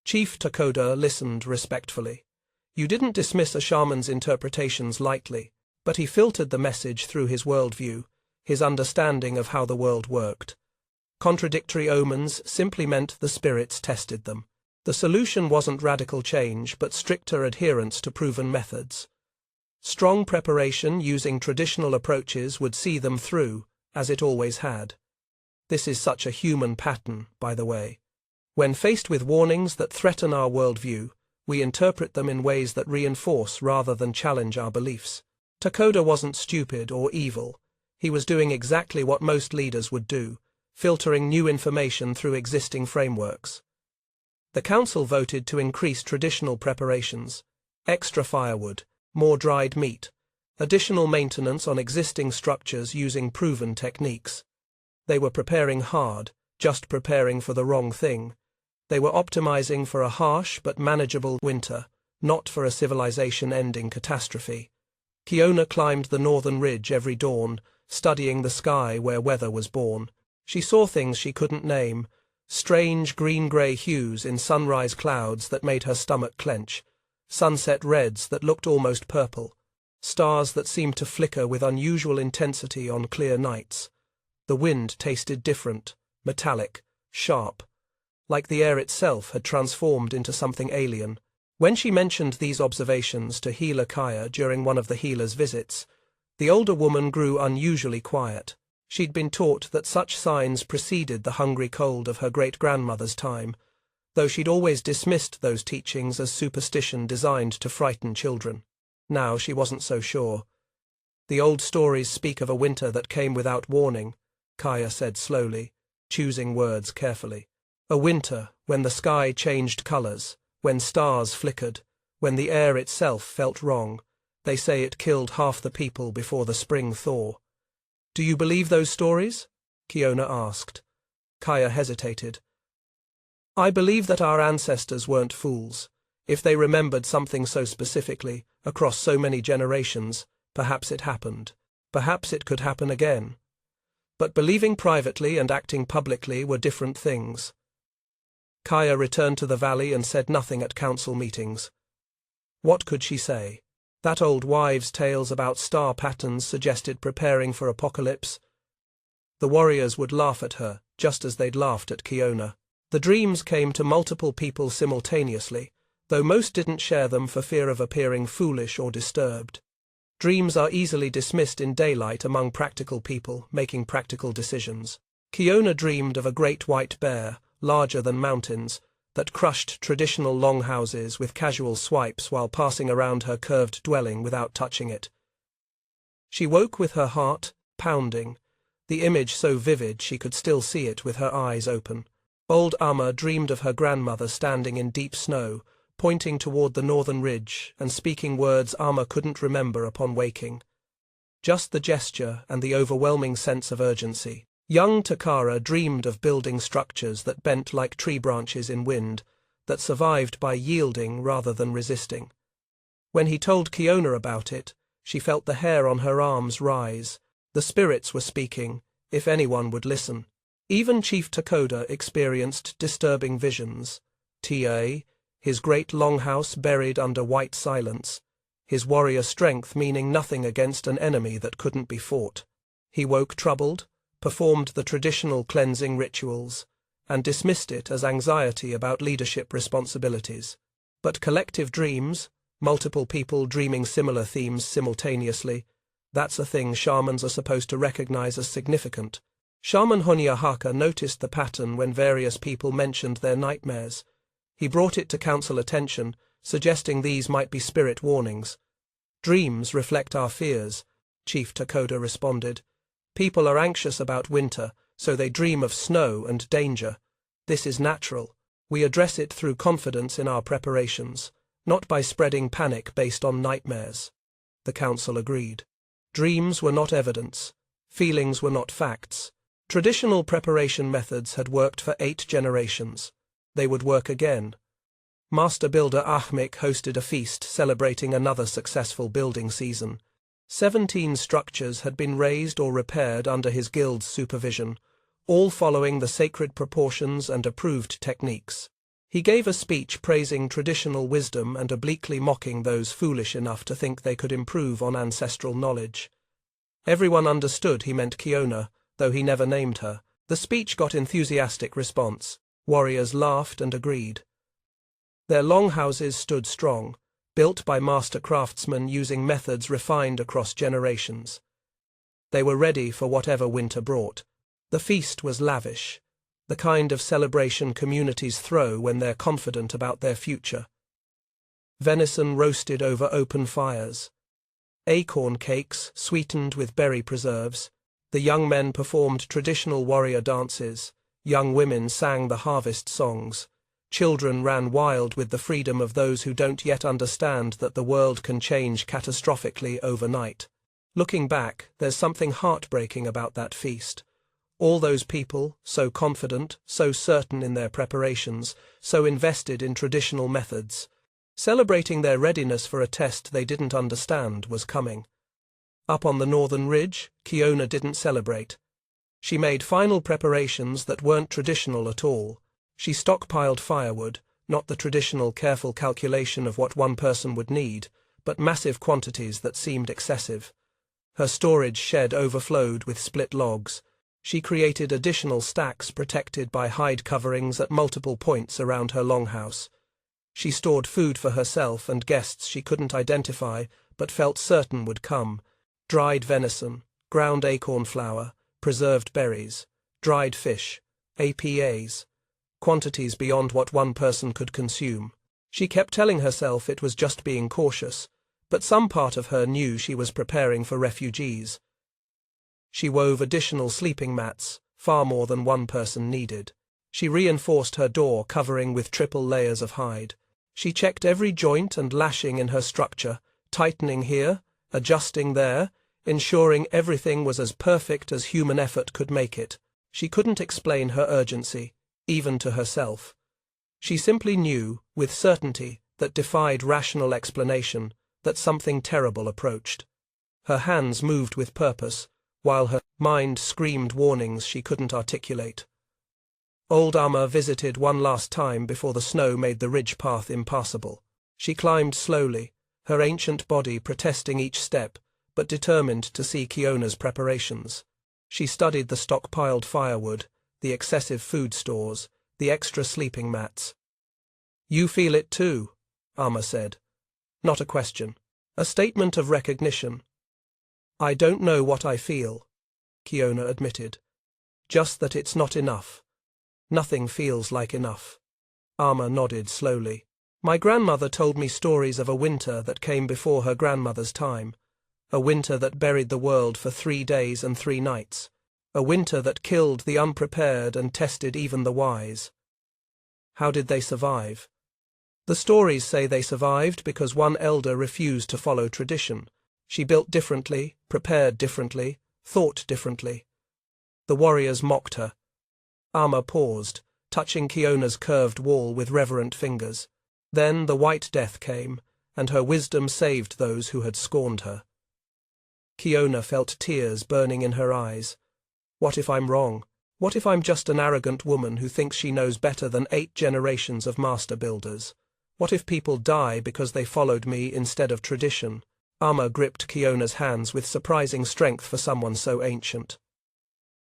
Chief Takoda listened respectfully. You didn't dismiss a shaman's interpretations lightly, but he filtered the message through his worldview, his understanding of how the world worked. Contradictory omens simply meant the spirits tested them. The solution wasn't radical change, but stricter adherence to proven methods. Strong preparation using traditional approaches would see them through, as it always had. This is such a human pattern, by the way. When faced with warnings that threaten our worldview, we interpret them in ways that reinforce rather than challenge our beliefs. Takoda wasn't stupid or evil. He was doing exactly what most leaders would do, filtering new information through existing frameworks. The council voted to increase traditional preparations, extra firewood, more dried meat, additional maintenance on existing structures using proven techniques. They were preparing hard, just preparing for the wrong thing. They were optimizing for a harsh but manageable winter, not for a civilization-ending catastrophe. Kiona climbed the northern ridge every dawn, studying the sky where weather was born. She saw things she couldn't name, strange green-grey hues in sunrise clouds that made her stomach clench, sunset reds that looked almost purple, stars that seemed to flicker with unusual intensity on clear nights. The wind tasted different, metallic, sharp, like the air itself had transformed into something alien. When she mentioned these observations to healer Kaya during one of the healer's visits, the older woman grew unusually quiet. She'd been taught that such signs preceded the hungry cold of her great-grandmother's time, though she'd always dismissed those teachings as superstition designed to frighten children. Now she wasn't so sure. The old stories speak of a winter that came without warning, Kaya said slowly, choosing words carefully. A winter when the sky changed colors, when stars flickered, when the air itself felt wrong. They say it killed half the people before the spring thaw. Do you believe those stories? Kiona asked. Kaya hesitated. I believe that our ancestors weren't fools. If they remembered something so specifically, across so many generations, perhaps it happened. Perhaps it could happen again. But believing privately and acting publicly were different things. Kaya returned to the valley and said nothing at council meetings. What could she say? That old wives' tales about star patterns suggested preparing for apocalypse. The warriors would laugh at her, just as they'd laughed at Kiona. The dreams came to multiple people simultaneously, though most didn't share them for fear of appearing foolish or disturbed. Dreams are easily dismissed in daylight among practical people making practical decisions. Kiona dreamed of a great white bear, larger than mountains, that crushed traditional longhouses with casual swipes while passing around her curved dwelling without touching it. She woke with her heart pounding, the image so vivid she could still see it with her eyes open. Old Amma dreamed of her grandmother standing in deep snow, pointing toward the northern ridge and speaking words Amma couldn't remember upon waking. Just the gesture and the overwhelming sense of urgency. Young Takara dreamed of building structures that bent like tree branches in wind, that survived by yielding rather than resisting. When he told Kiona about it, she felt the hair on her arms rise. The spirits were speaking, if anyone would listen. Even Chief Takoda experienced disturbing visions. Ta, his great longhouse buried under white silence, his warrior strength meaning nothing against an enemy that couldn't be fought. He woke troubled, performed the traditional cleansing rituals, and dismissed it as anxiety about leadership responsibilities. But collective dreams, multiple people dreaming similar themes simultaneously, that's a thing shamans are supposed to recognize as significant. Shaman Honyahaka noticed the pattern when various people mentioned their nightmares. He brought it to council attention, suggesting these might be spirit warnings. Dreams reflect our fears, Chief Takoda responded. People are anxious about winter, so they dream of snow and danger. This is natural. We address it through confidence in our preparations, not by spreading panic based on nightmares. the council agreed. Dreams were not evidence. Feelings were not facts. Traditional preparation methods had worked for 8 generations. They would work again. Master builder Ahmik hosted a feast celebrating another successful building season. 17 structures had been raised or repaired under his guild's supervision, all following the sacred proportions and approved techniques. He gave a speech praising traditional wisdom and obliquely mocking those foolish enough to think they could improve on ancestral knowledge. Everyone understood he meant Kiona, though he never named her. The speech got enthusiastic response. Warriors laughed and agreed. Their longhouses stood strong, built by master craftsmen using methods refined across generations. They were ready for whatever winter brought. The feast was lavish, the kind of celebration communities throw when they're confident about their future. Venison roasted over open fires. Acorn cakes sweetened with berry preserves. The young men performed traditional warrior dances. Young women sang the harvest songs. Children ran wild with the freedom of those who don't yet understand that the world can change catastrophically overnight. Looking back, there's something heartbreaking about that feast. All those people, so confident, so certain in their preparations, so invested in traditional methods, celebrating their readiness for a test they didn't understand was coming. Up on the northern ridge, Kiona didn't celebrate. She made final preparations that weren't traditional at all. She stockpiled firewood, not the traditional careful calculation of what one person would need, but massive quantities that seemed excessive. Her storage shed overflowed with split logs. She created additional stacks protected by hide coverings at multiple points around her longhouse. She stored food for herself and guests she couldn't identify but felt certain would come. Dried venison, ground acorn flour, preserved berries, dried fish, APAs. Quantities beyond what one person could consume. She kept telling herself it was just being cautious, but some part of her knew she was preparing for refugees. She wove additional sleeping mats, far more than one person needed. She reinforced her door covering with triple layers of hide. She checked every joint and lashing in her structure, tightening here, adjusting there, ensuring everything was as perfect as human effort could make it. She couldn't explain her urgency, even to herself. She simply knew, with certainty that defied rational explanation, that something terrible approached. Her hands moved with purpose, while her mind screamed warnings she couldn't articulate. Old Amma visited one last time before the snow made the ridge path impassable. She climbed slowly, her ancient body protesting each step, but determined to see Kiona's preparations. She studied the stockpiled firewood, the excessive food stores, the extra sleeping mats. "You feel it too," Amma said. Not a question. A statement of recognition. "I don't know what I feel," Kiona admitted. "Just that it's not enough. Nothing feels like enough." Amma nodded slowly. "My grandmother told me stories of a winter that came before her grandmother's time. A winter that buried the world for 3 days and 3 nights. A winter that killed the unprepared and tested even the wise." How did they survive? The stories say they survived because one elder refused to follow tradition. She built differently, prepared differently, thought differently. The warriors mocked her. Amma paused, touching Kiona's curved wall with reverent fingers. Then the White Death came, and her wisdom saved those who had scorned her. Kiona felt tears burning in her eyes. What if I'm wrong? What if I'm just an arrogant woman who thinks she knows better than 8 generations of master builders? What if people die because they followed me instead of tradition? Amma gripped Kiona's hands with surprising strength for someone so ancient.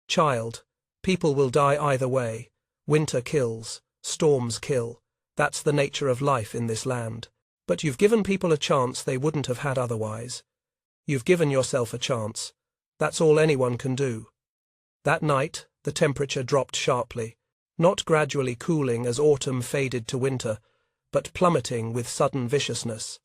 "Child, people will die either way. Winter kills, storms kill. That's the nature of life in this land. But you've given people a chance they wouldn't have had otherwise. You've given yourself a chance. That's all anyone can do." That night, the temperature dropped sharply, not gradually cooling as autumn faded to winter, but plummeting with sudden viciousness.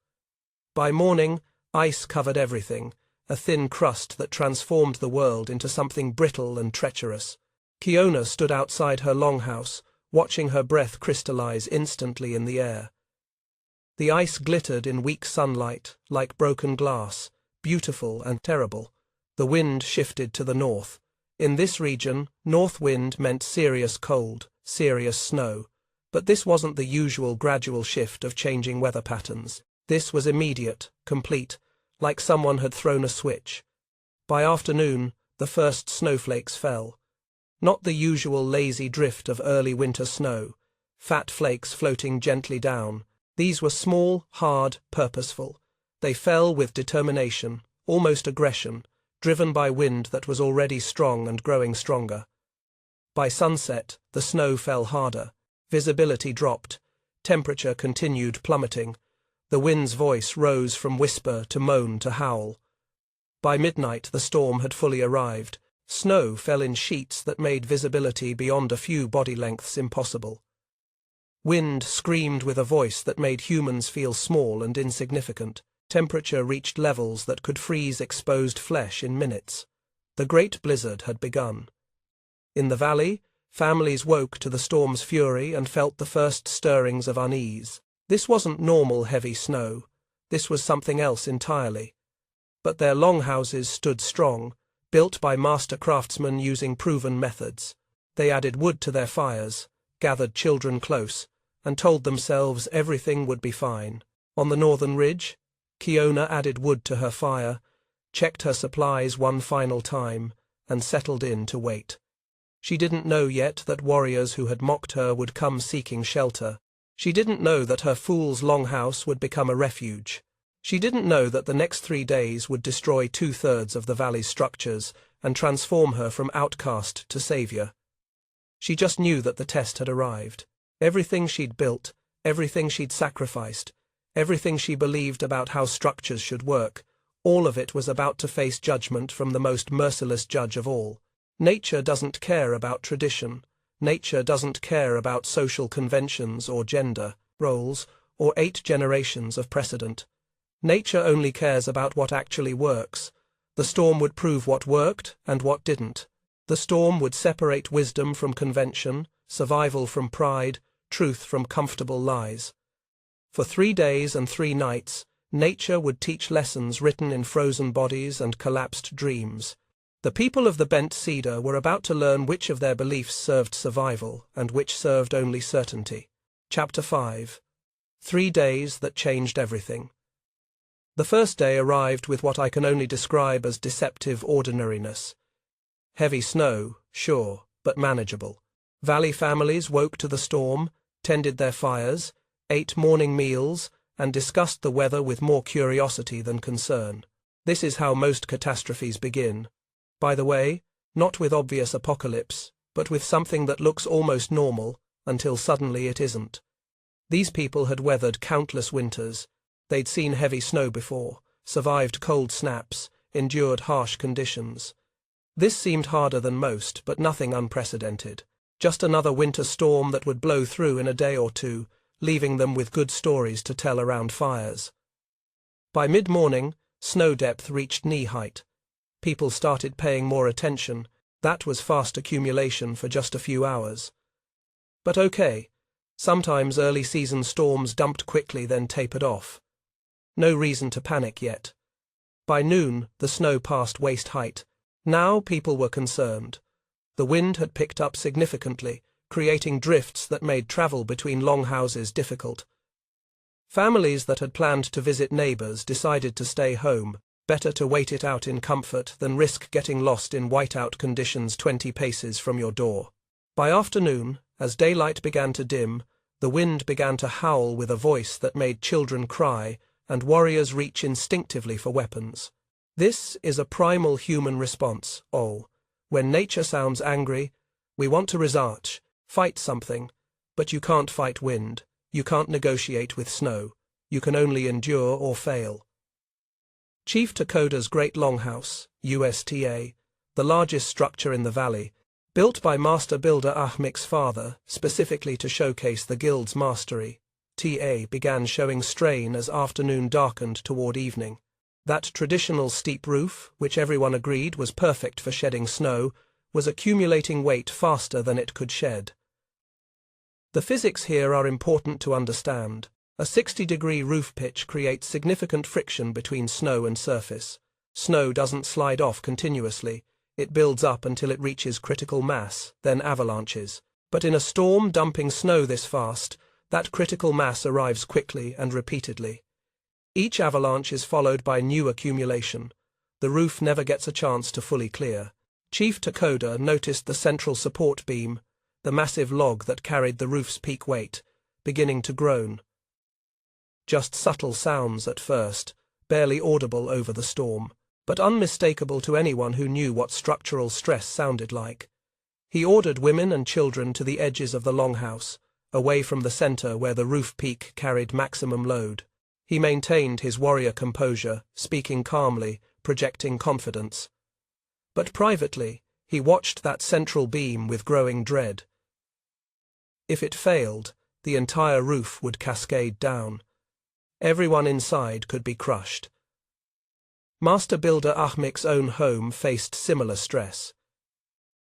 By morning, ice covered everything, a thin crust that transformed the world into something brittle and treacherous. Kiona stood outside her longhouse, watching her breath crystallize instantly in the air. The ice glittered in weak sunlight, like broken glass, beautiful and terrible. The wind shifted to the north. In this region, north wind meant serious cold, serious snow. But this wasn't the usual gradual shift of changing weather patterns. This was immediate, complete, like someone had thrown a switch. By afternoon, the first snowflakes fell. Not the usual lazy drift of early winter snow, fat flakes floating gently down. These were small, hard, purposeful. They fell with determination, almost aggression, driven by wind that was already strong and growing stronger. By sunset, the snow fell harder. Visibility dropped. Temperature continued plummeting. The wind's voice rose from whisper to moan to howl. By midnight, the storm had fully arrived. Snow fell in sheets that made visibility beyond a few body lengths impossible. Wind screamed with a voice that made humans feel small and insignificant. Temperature reached levels that could freeze exposed flesh in minutes. The great blizzard had begun. In the valley, families woke to the storm's fury and felt the first stirrings of unease. This wasn't normal heavy snow. This was something else entirely. But their longhouses stood strong, built by master craftsmen using proven methods. They added wood to their fires, gathered children close, and told themselves everything would be fine. On the northern ridge, Kiona added wood to her fire, checked her supplies one final time, and settled in to wait. She didn't know yet that warriors who had mocked her would come seeking shelter. She didn't know that her fool's longhouse would become a refuge. She didn't know that the next 3 days would destroy 2/3 of the valley's structures and transform her from outcast to savior. She just knew that the test had arrived. Everything she'd built, everything she'd sacrificed, everything she believed about how structures should work, all of it was about to face judgment from the most merciless judge of all. Nature doesn't care about tradition. Nature doesn't care about social conventions or gender roles or 8 generations of precedent. Nature only cares about what actually works. The storm would prove what worked and what didn't. The storm would separate wisdom from convention, survival from pride, truth from comfortable lies. For 3 days and 3 nights, nature would teach lessons written in frozen bodies and collapsed dreams. The people of the Bent Cedar were about to learn which of their beliefs served survival and which served only certainty. Chapter 5. 3 days that changed everything. The first day arrived with what I can only describe as deceptive ordinariness. Heavy snow, sure, but manageable. Valley families woke to the storm, tended their fires, ate morning meals, and discussed the weather with more curiosity than concern. This is how most catastrophes begin. By the way, not with obvious apocalypse, but with something that looks almost normal, until suddenly it isn't. These people had weathered countless winters. They'd seen heavy snow before, survived cold snaps, endured harsh conditions. This seemed harder than most, but nothing unprecedented. Just another winter storm that would blow through in a day or two, leaving them with good stories to tell around fires. By mid-morning, snow depth reached knee-height. People started paying more attention. That was fast accumulation for just a few hours. But okay, sometimes early-season storms dumped quickly then tapered off. No reason to panic yet. By noon, the snow passed waist height. Now people were concerned. The wind had picked up significantly, creating drifts that made travel between longhouses difficult. Families that had planned to visit neighbors decided to stay home. Better to wait it out in comfort than risk getting lost in whiteout conditions 20 paces from your door. By afternoon, as daylight began to dim, the wind began to howl with a voice that made children cry and warriors reach instinctively for weapons. This is a primal human response. When nature sounds angry, we want to resarch, fight something, but you can't fight wind, you can't negotiate with snow, you can only endure or fail. Chief Takoda's Great Longhouse, USTA, the largest structure in the valley, built by master builder Ahmik's father, specifically to showcase the guild's mastery, TA began showing strain as afternoon darkened toward evening. That traditional steep roof, which everyone agreed was perfect for shedding snow, was accumulating weight faster than it could shed. The physics here are important to understand. A 60-degree roof pitch creates significant friction between snow and surface. Snow doesn't slide off continuously, it builds up until it reaches critical mass, then avalanches. But in a storm dumping snow this fast, that critical mass arrives quickly and repeatedly. Each avalanche is followed by new accumulation. The roof never gets a chance to fully clear. Chief Takoda noticed the central support beam, the massive log that carried the roof's peak weight, beginning to groan. Just subtle sounds at first, barely audible over the storm, but unmistakable to anyone who knew what structural stress sounded like. He ordered women and children to the edges of the longhouse, away from the center where the roof peak carried maximum load. He maintained his warrior composure, speaking calmly, projecting confidence. But privately, he watched that central beam with growing dread. If it failed, the entire roof would cascade down. Everyone inside could be crushed. Master builder Ahmik's own home faced similar stress.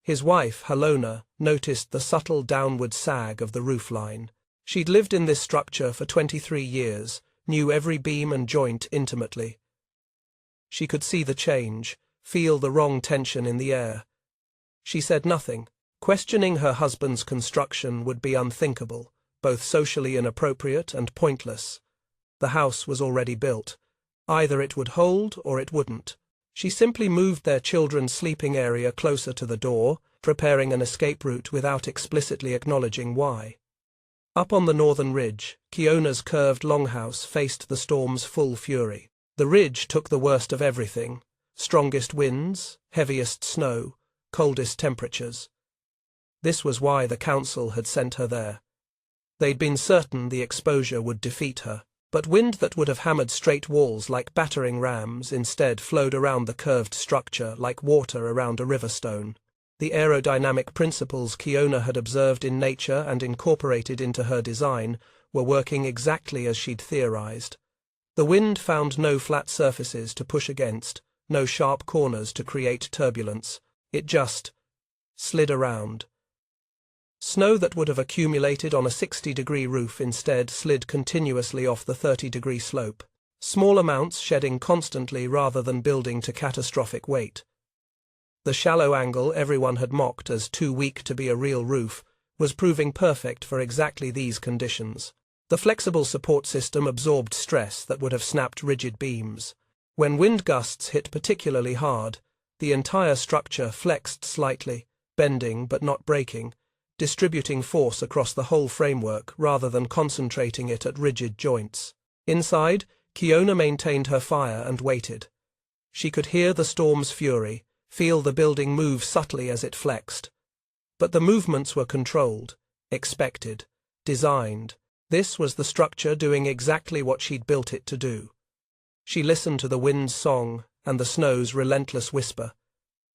His wife, Halona, noticed the subtle downward sag of the roofline. She'd lived in this structure for 23 years, knew every beam and joint intimately. She could see the change, feel the wrong tension in the air. She said nothing. Questioning her husband's construction would be unthinkable, both socially inappropriate and pointless. The house was already built. Either it would hold or it wouldn't. She simply moved their children's sleeping area closer to the door, preparing an escape route without explicitly acknowledging why. Up on the northern ridge, Kiona's curved longhouse faced the storm's full fury. The ridge took the worst of everything: strongest winds, heaviest snow, coldest temperatures. This was why the council had sent her there. They'd been certain the exposure would defeat her. But wind that would have hammered straight walls like battering rams instead flowed around the curved structure like water around a river stone. The aerodynamic principles Kiona had observed in nature and incorporated into her design were working exactly as she'd theorized. The wind found no flat surfaces to push against, no sharp corners to create turbulence. It just slid around. Snow that would have accumulated on a 60-degree roof instead slid continuously off the 30-degree slope, small amounts shedding constantly rather than building to catastrophic weight. The shallow angle everyone had mocked as too weak to be a real roof was proving perfect for exactly these conditions. The flexible support system absorbed stress that would have snapped rigid beams. When wind gusts hit particularly hard, the entire structure flexed slightly, bending but not breaking, distributing force across the whole framework rather than concentrating it at rigid joints. Inside, Kiona maintained her fire and waited. She could hear the storm's fury, feel the building move subtly as it flexed. But the movements were controlled, expected, designed. This was the structure doing exactly what she'd built it to do. She listened to the wind's song and the snow's relentless whisper,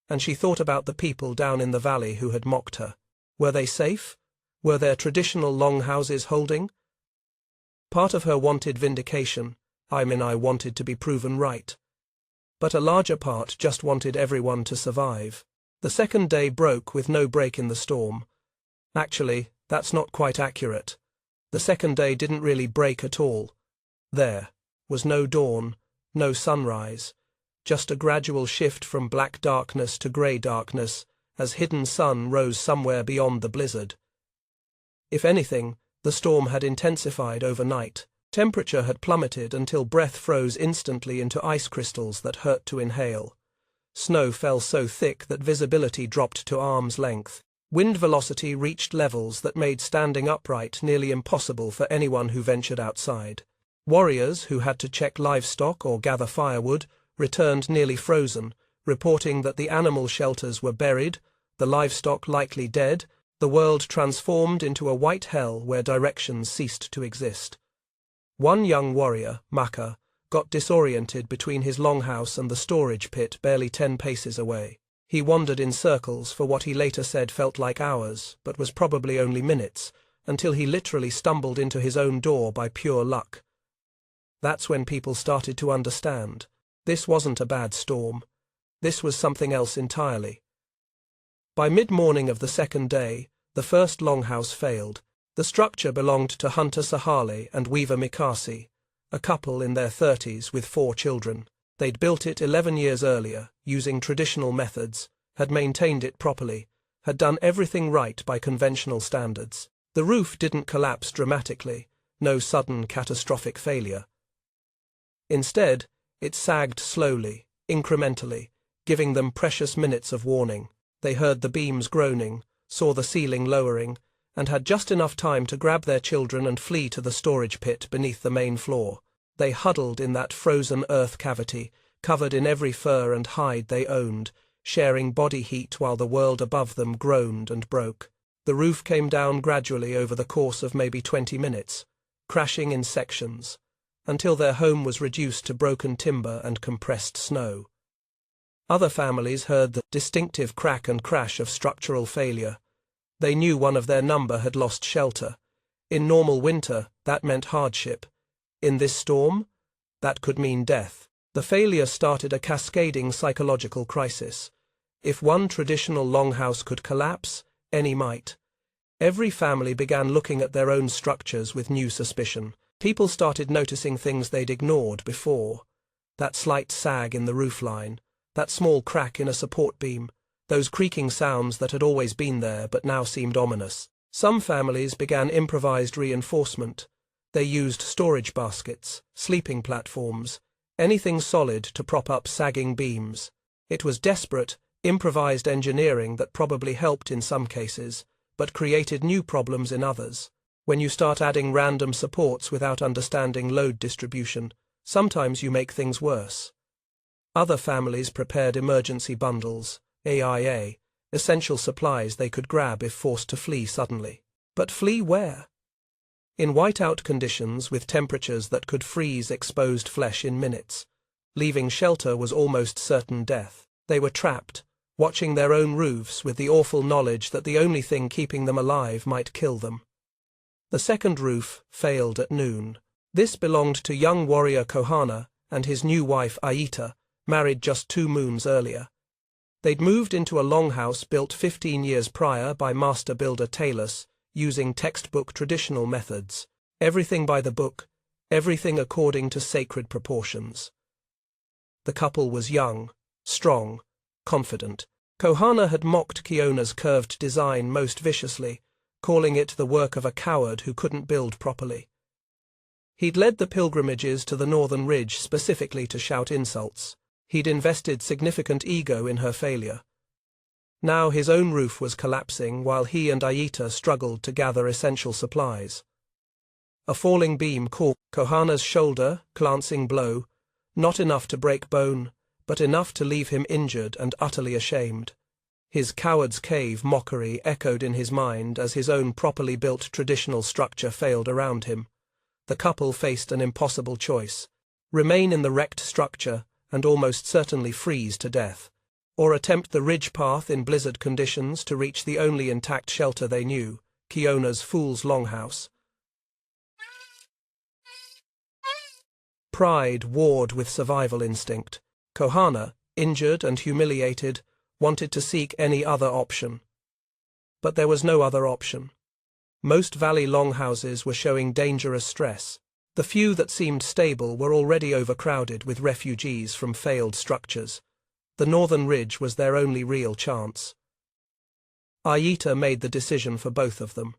and she thought about the people down in the valley who had mocked her. Were they safe? Were their traditional longhouses holding? Part of her wanted vindication. I wanted to be proven right. But a larger part just wanted everyone to survive. The second day broke with no break in the storm. Actually, that's not quite accurate. The second day didn't really break at all. There was no dawn, no sunrise, just a gradual shift from black darkness to grey darkness, as hidden sun rose somewhere beyond the blizzard. If anything, the storm had intensified overnight. Temperature had plummeted until breath froze instantly into ice crystals that hurt to inhale. Snow fell so thick that visibility dropped to arm's length. Wind velocity reached levels that made standing upright nearly impossible for anyone who ventured outside. Warriors who had to check livestock or gather firewood returned nearly frozen, reporting that the animal shelters were buried, the livestock likely dead, the world transformed into a white hell where directions ceased to exist. One young warrior, Maka, got disoriented between his longhouse and the storage pit barely 10 paces away. He wandered in circles for what he later said felt like hours, but was probably only minutes, until he literally stumbled into his own door by pure luck. That's when people started to understand. This wasn't a bad storm. This was something else entirely. By mid-morning of the second day, the first longhouse failed. The structure belonged to Hunter Sahale and Weaver Mikasi, a couple in their 30s with 4 children. They'd built it 11 years earlier, using traditional methods, had maintained it properly, had done everything right by conventional standards. The roof didn't collapse dramatically, no sudden catastrophic failure. Instead, it sagged slowly, incrementally, giving them precious minutes of warning. They heard the beams groaning, saw the ceiling lowering, and had just enough time to grab their children and flee to the storage pit beneath the main floor. They huddled in that frozen earth cavity, covered in every fur and hide they owned, sharing body heat while the world above them groaned and broke. The roof came down gradually over the course of maybe 20 minutes, crashing in sections, until their home was reduced to broken timber and compressed snow. Other families heard the distinctive crack and crash of structural failure. They knew one of their number had lost shelter. In normal winter, that meant hardship. In this storm, that could mean death. The failure started a cascading psychological crisis. If one traditional longhouse could collapse, any might. Every family began looking at their own structures with new suspicion. People started noticing things they'd ignored before. That slight sag in the roofline, that small crack in a support beam, those creaking sounds that had always been there but now seemed ominous. Some families began improvised reinforcement. They used storage baskets, sleeping platforms, anything solid to prop up sagging beams. It was desperate, improvised engineering that probably helped in some cases, but created new problems in others. When you start adding random supports without understanding load distribution, sometimes you make things worse. Other families prepared emergency bundles, AIA, essential supplies they could grab if forced to flee suddenly. But flee where? In whiteout conditions with temperatures that could freeze exposed flesh in minutes. Leaving shelter was almost certain death. They were trapped, watching their own roofs with the awful knowledge that the only thing keeping them alive might kill them. The second roof failed at noon. This belonged to young warrior Kohana and his new wife Aita, married just 2 moons earlier. They'd moved into a longhouse built 15 years prior by master builder Talus, using textbook traditional methods. Everything by the book, everything according to sacred proportions. The couple was young, strong, confident. Kohana had mocked Kiona's curved design most viciously, calling it the work of a coward who couldn't build properly. He'd led the pilgrimages to the northern ridge specifically to shout insults. He'd invested significant ego in her failure. Now his own roof was collapsing while he and Aita struggled to gather essential supplies. A falling beam caught Kohana's shoulder, glancing blow, not enough to break bone, but enough to leave him injured and utterly ashamed. His coward's cave mockery echoed in his mind as his own properly built traditional structure failed around him. The couple faced an impossible choice: remain in the wrecked structure and almost certainly freeze to death, or attempt the ridge path in blizzard conditions to reach the only intact shelter they knew, Kiona's Fool's Longhouse. Pride warred with survival instinct. Kohana, injured and humiliated, wanted to seek any other option. But there was no other option. Most valley longhouses were showing dangerous stress. The few that seemed stable were already overcrowded with refugees from failed structures. The northern ridge was their only real chance. Aita made the decision for both of them.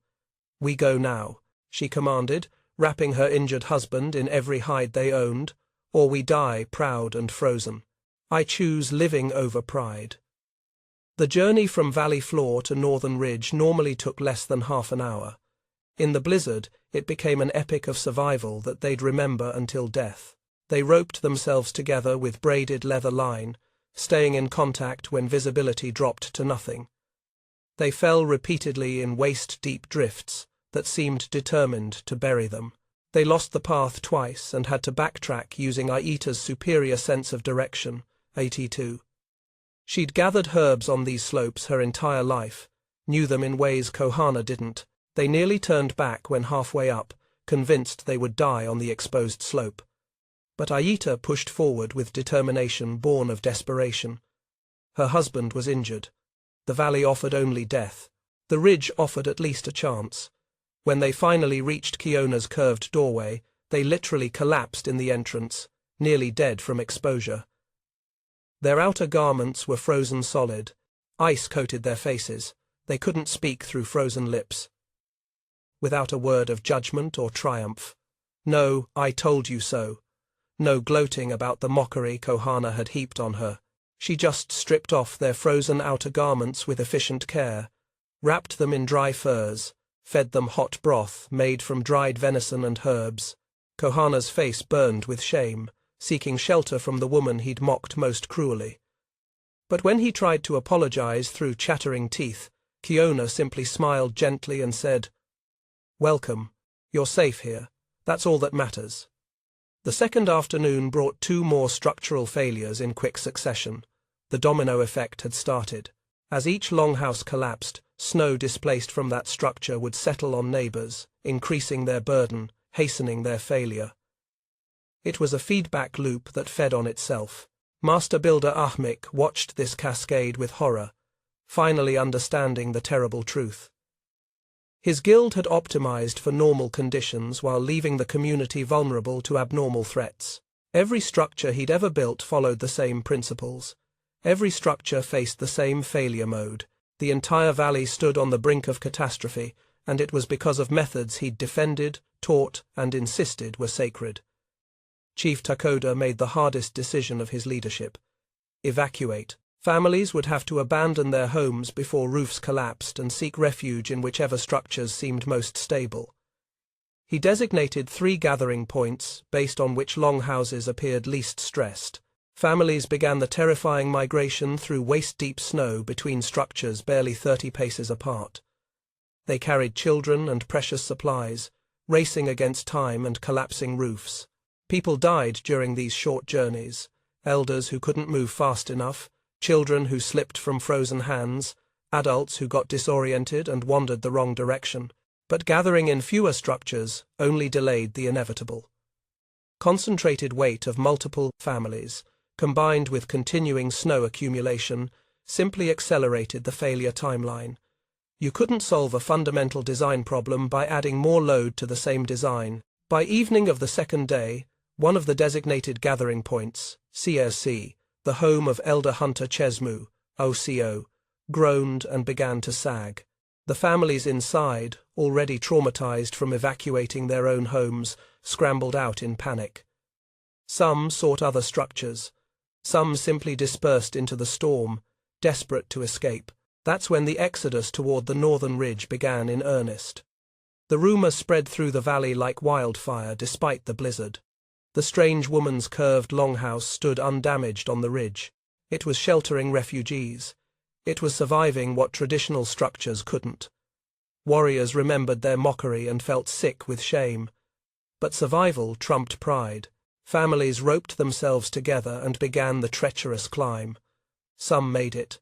"We go now," she commanded, wrapping her injured husband in every hide they owned, "or we die proud and frozen. I choose living over pride." The journey from valley floor to northern ridge normally took less than half an hour. In the blizzard, it became an epic of survival that they'd remember until death. They roped themselves together with braided leather line, staying in contact when visibility dropped to nothing. They fell repeatedly in waist-deep drifts that seemed determined to bury them. They lost the path twice and had to backtrack using Aita's superior sense of direction, 82. She'd gathered herbs on these slopes her entire life, knew them in ways Kohana didn't. They nearly turned back when halfway up, convinced they would die on the exposed slope. But Aita pushed forward with determination born of desperation. Her husband was injured. The valley offered only death. The ridge offered at least a chance. When they finally reached Kiona's curved doorway, they literally collapsed in the entrance, nearly dead from exposure. Their outer garments were frozen solid. Ice coated their faces. They couldn't speak through frozen lips. Without a word of judgment or triumph. No, I told you so. No gloating about the mockery Kohana had heaped on her. She just stripped off their frozen outer garments with efficient care, wrapped them in dry furs, fed them hot broth made from dried venison and herbs. Kohana's face burned with shame, seeking shelter from the woman he'd mocked most cruelly. But when he tried to apologize through chattering teeth, Kiona simply smiled gently and said, "Welcome. You're safe here. That's all that matters." The second afternoon brought 2 more structural failures in quick succession. The domino effect had started. As each longhouse collapsed, snow displaced from that structure would settle on neighbors, increasing their burden, hastening their failure. It was a feedback loop that fed on itself. Master Builder Ahmik watched this cascade with horror, finally understanding the terrible truth. His guild had optimized for normal conditions while leaving the community vulnerable to abnormal threats. Every structure he'd ever built followed the same principles. Every structure faced the same failure mode. The entire valley stood on the brink of catastrophe, and it was because of methods he'd defended, taught, and insisted were sacred. Chief Takoda made the hardest decision of his leadership. Evacuate. Families would have to abandon their homes before roofs collapsed and seek refuge in whichever structures seemed most stable. He designated 3 gathering points based on which longhouses appeared least stressed. Families began the terrifying migration through waist-deep snow between structures barely 30 paces apart. They carried children and precious supplies, racing against time and collapsing roofs. People died during these short journeys, elders who couldn't move fast enough, children who slipped from frozen hands, adults who got disoriented and wandered the wrong direction. But gathering in fewer structures only delayed the inevitable. Concentrated weight of multiple families, combined with continuing snow accumulation, simply accelerated the failure timeline. You couldn't solve a fundamental design problem by adding more load to the same design. By evening of the second day, one of the designated gathering points, CSC, the home of Elder Hunter Chesmu, OCO, groaned and began to sag. The families inside, already traumatized from evacuating their own homes, scrambled out in panic. Some sought other structures. Some simply dispersed into the storm, desperate to escape. That's when the exodus toward the northern ridge began in earnest. The rumor spread through the valley like wildfire despite the blizzard. The strange woman's curved longhouse stood undamaged on the ridge. It was sheltering refugees. It was surviving what traditional structures couldn't. Warriors remembered their mockery and felt sick with shame. But survival trumped pride. Families roped themselves together and began the treacherous climb. Some made it.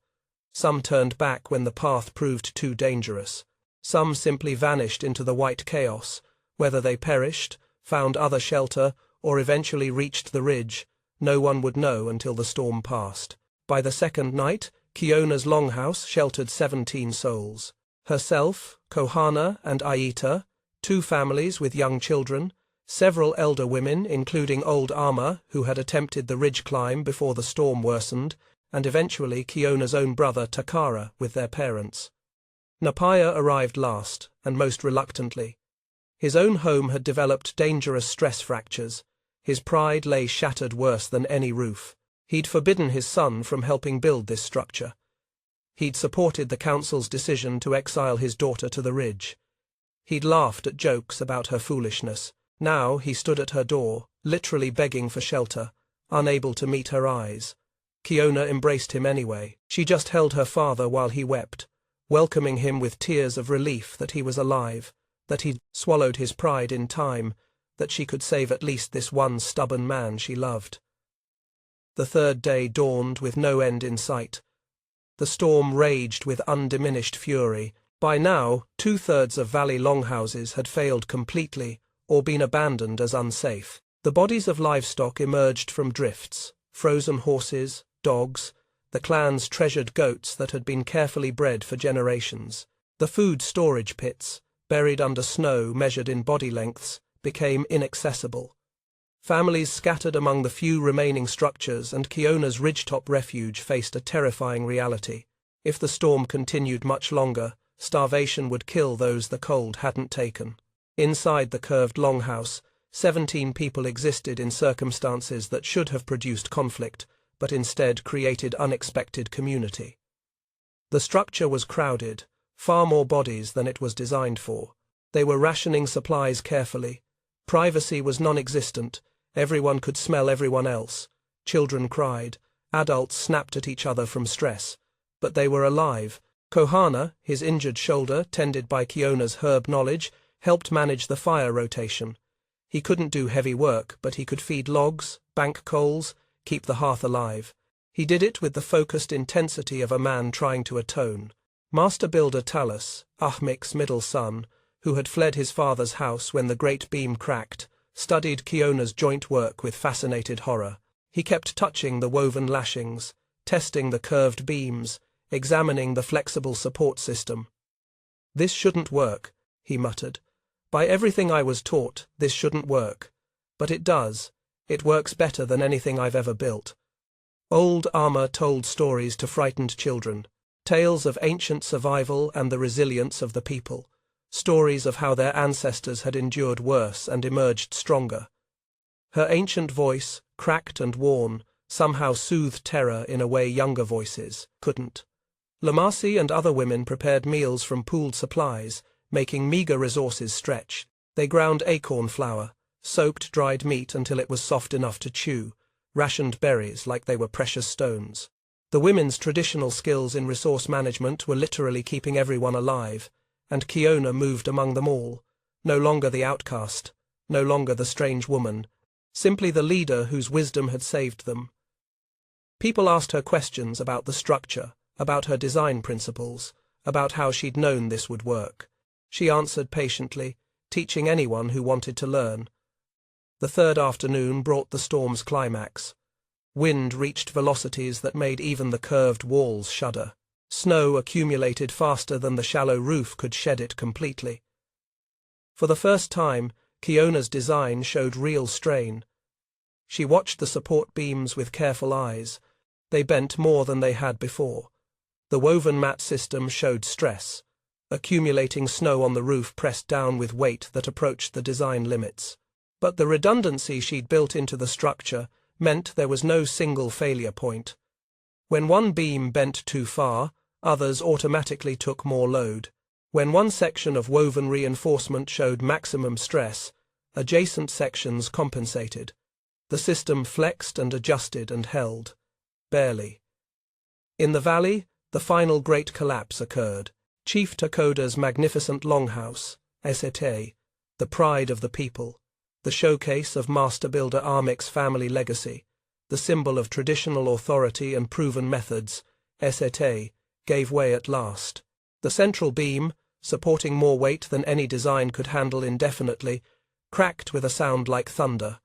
Some turned back when the path proved too dangerous. Some simply vanished into the white chaos. Whether they perished, found other shelter, or eventually reached the ridge, no one would know until the storm passed. By the second night, Kiona's longhouse sheltered 17 souls. Herself, Kohana, and Aita, 2 families with young children, several elder women, including old Ama, who had attempted the ridge climb before the storm worsened, and eventually Kiona's own brother Takara with their parents. Napaya arrived last, and most reluctantly. His own home had developed dangerous stress fractures. His pride lay shattered worse than any roof. He'd forbidden his son from helping build this structure. He'd supported the council's decision to exile his daughter to the ridge. He'd laughed at jokes about her foolishness. Now he stood at her door, literally begging for shelter, unable to meet her eyes. Kiona embraced him anyway. She just held her father while he wept, welcoming him with tears of relief that he was alive, that he'd swallowed his pride in time, that she could save at least this one stubborn man she loved. The third day dawned with no end in sight. The storm raged with undiminished fury. By now, 2/3 of valley longhouses had failed completely or been abandoned as unsafe. The bodies of livestock emerged from drifts, frozen horses, dogs, the clan's treasured goats that had been carefully bred for generations. The food storage pits, buried under snow measured in body lengths, became inaccessible. Families scattered among the few remaining structures, and Kiona's ridgetop refuge faced a terrifying reality. If the storm continued much longer, starvation would kill those the cold hadn't taken. Inside the curved longhouse, 17 people existed in circumstances that should have produced conflict, but instead created unexpected community. The structure was crowded, far more bodies than it was designed for. They were rationing supplies carefully. Privacy was non-existent. Everyone could smell everyone else. Children cried. Adults snapped at each other from stress. But they were alive. Kohana, his injured shoulder, tended by Kiona's herb knowledge, helped manage the fire rotation. He couldn't do heavy work, but he could feed logs, bank coals, keep the hearth alive. He did it with the focused intensity of a man trying to atone. Master builder Talus, Ahmik's middle son, who had fled his father's house when the great beam cracked, studied Kiona's joint work with fascinated horror. He kept touching the woven lashings, testing the curved beams, examining the flexible support system. "This shouldn't work," he muttered. "By everything I was taught, this shouldn't work. But it does. It works better than anything I've ever built." Old armor told stories to frightened children, tales of ancient survival and the resilience of the people, stories of how their ancestors had endured worse and emerged stronger. Her ancient voice, cracked and worn, somehow soothed terror in a way younger voices couldn't. Lamasi and other women prepared meals from pooled supplies, making meager resources stretch. They ground acorn flour, soaked dried meat until it was soft enough to chew, rationed berries like they were precious stones. The women's traditional skills in resource management were literally keeping everyone alive, and Kiona moved among them all, no longer the outcast, no longer the strange woman, simply the leader whose wisdom had saved them. People asked her questions about the structure, about her design principles, about how she'd known this would work. She answered patiently, teaching anyone who wanted to learn. The third afternoon brought the storm's climax. Wind reached velocities that made even the curved walls shudder. Snow accumulated faster than the shallow roof could shed it completely. For the first time, Kiona's design showed real strain. She watched the support beams with careful eyes. They bent more than they had before. The woven mat system showed stress. Accumulating snow on the roof pressed down with weight that approached the design limits. But the redundancy she'd built into the structure meant there was no single failure point. When one beam bent too far, others automatically took more load. When one section of woven reinforcement showed maximum stress, adjacent sections compensated. The system flexed and adjusted and held. Barely. In the valley, the final great collapse occurred. Chief Takoda's magnificent longhouse, Esete, the pride of the people, the showcase of master builder Ahmik's family legacy, the symbol of traditional authority and proven methods, Esete, gave way at last. The central beam, supporting more weight than any design could handle indefinitely, cracked with a sound like thunder.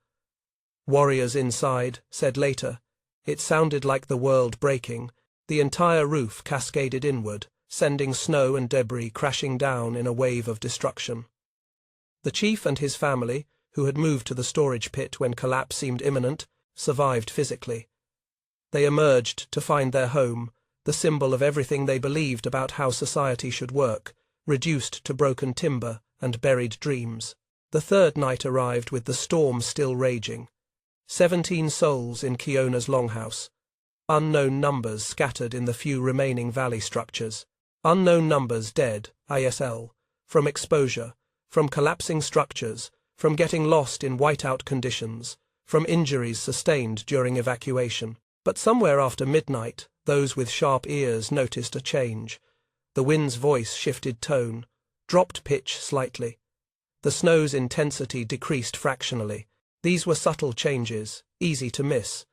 Warriors inside said later, it sounded like the world breaking. The entire roof cascaded inward, sending snow and debris crashing down in a wave of destruction. The chief and his family, who had moved to the storage pit when collapse seemed imminent, survived physically. They emerged to find their home, the symbol of everything they believed about how society should work, reduced to broken timber and buried dreams. The third night arrived with the storm still raging. 17 souls in Kiona's longhouse. Unknown numbers scattered in the few remaining valley structures. Unknown numbers dead, ISL, from exposure, from collapsing structures, from getting lost in whiteout conditions, from injuries sustained during evacuation. But somewhere after midnight, those with sharp ears noticed a change. The wind's voice shifted tone, dropped pitch slightly. The snow's intensity decreased fractionally. These were subtle changes, easy to miss.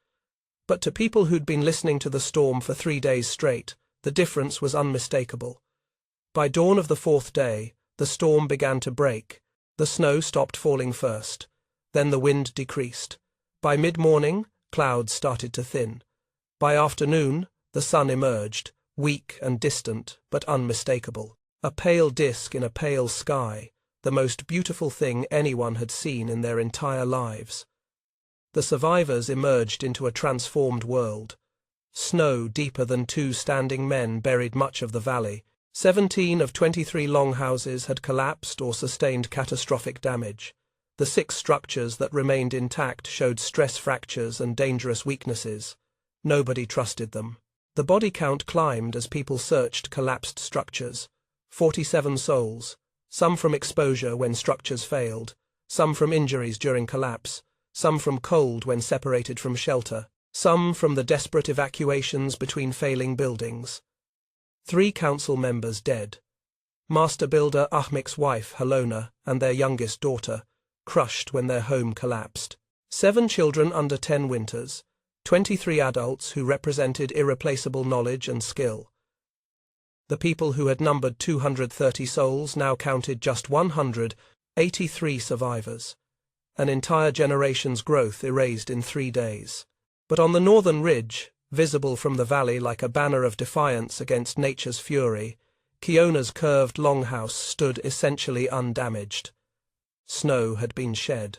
But to people who'd been listening to the storm for 3 days straight, the difference was unmistakable. By dawn of the 4th day, the storm began to break. The snow stopped falling first. Then the wind decreased. By mid-morning, clouds started to thin. By afternoon, the sun emerged, weak and distant, but unmistakable. A pale disk in a pale sky, the most beautiful thing anyone had seen in their entire lives. The survivors emerged into a transformed world. Snow deeper than 2 standing men buried much of the valley. 17 of 23 longhouses had collapsed or sustained catastrophic damage. The 6 structures that remained intact showed stress fractures and dangerous weaknesses. Nobody trusted them. The body count climbed as people searched collapsed structures. 47 souls, some from exposure when structures failed, some from injuries during collapse, some from cold when separated from shelter, some from the desperate evacuations between failing buildings. 3 council members dead. Master builder Ahmek's wife, Halona, and their youngest daughter, crushed when their home collapsed. 7 children under 10 winters. 23 adults who represented irreplaceable knowledge and skill. The people who had numbered 230 souls now counted just 183 survivors. An entire generation's growth erased in 3 days. But on the northern ridge, visible from the valley like a banner of defiance against nature's fury, Kiona's curved longhouse stood essentially undamaged. Snow had been shed.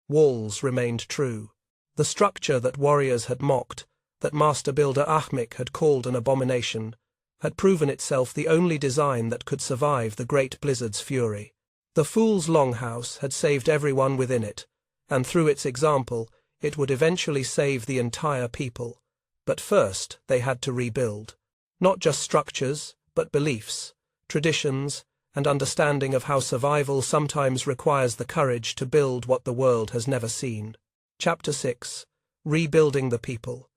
Walls remained true. The structure that warriors had mocked, that master builder Ahmek had called an abomination, had proven itself the only design that could survive the great blizzard's fury. The Fool's Longhouse had saved everyone within it, and through its example, it would eventually save the entire people. But first, they had to rebuild. Not just structures, but beliefs, traditions, and understanding of how survival sometimes requires the courage to build what the world has never seen. Chapter 6. Rebuilding the People.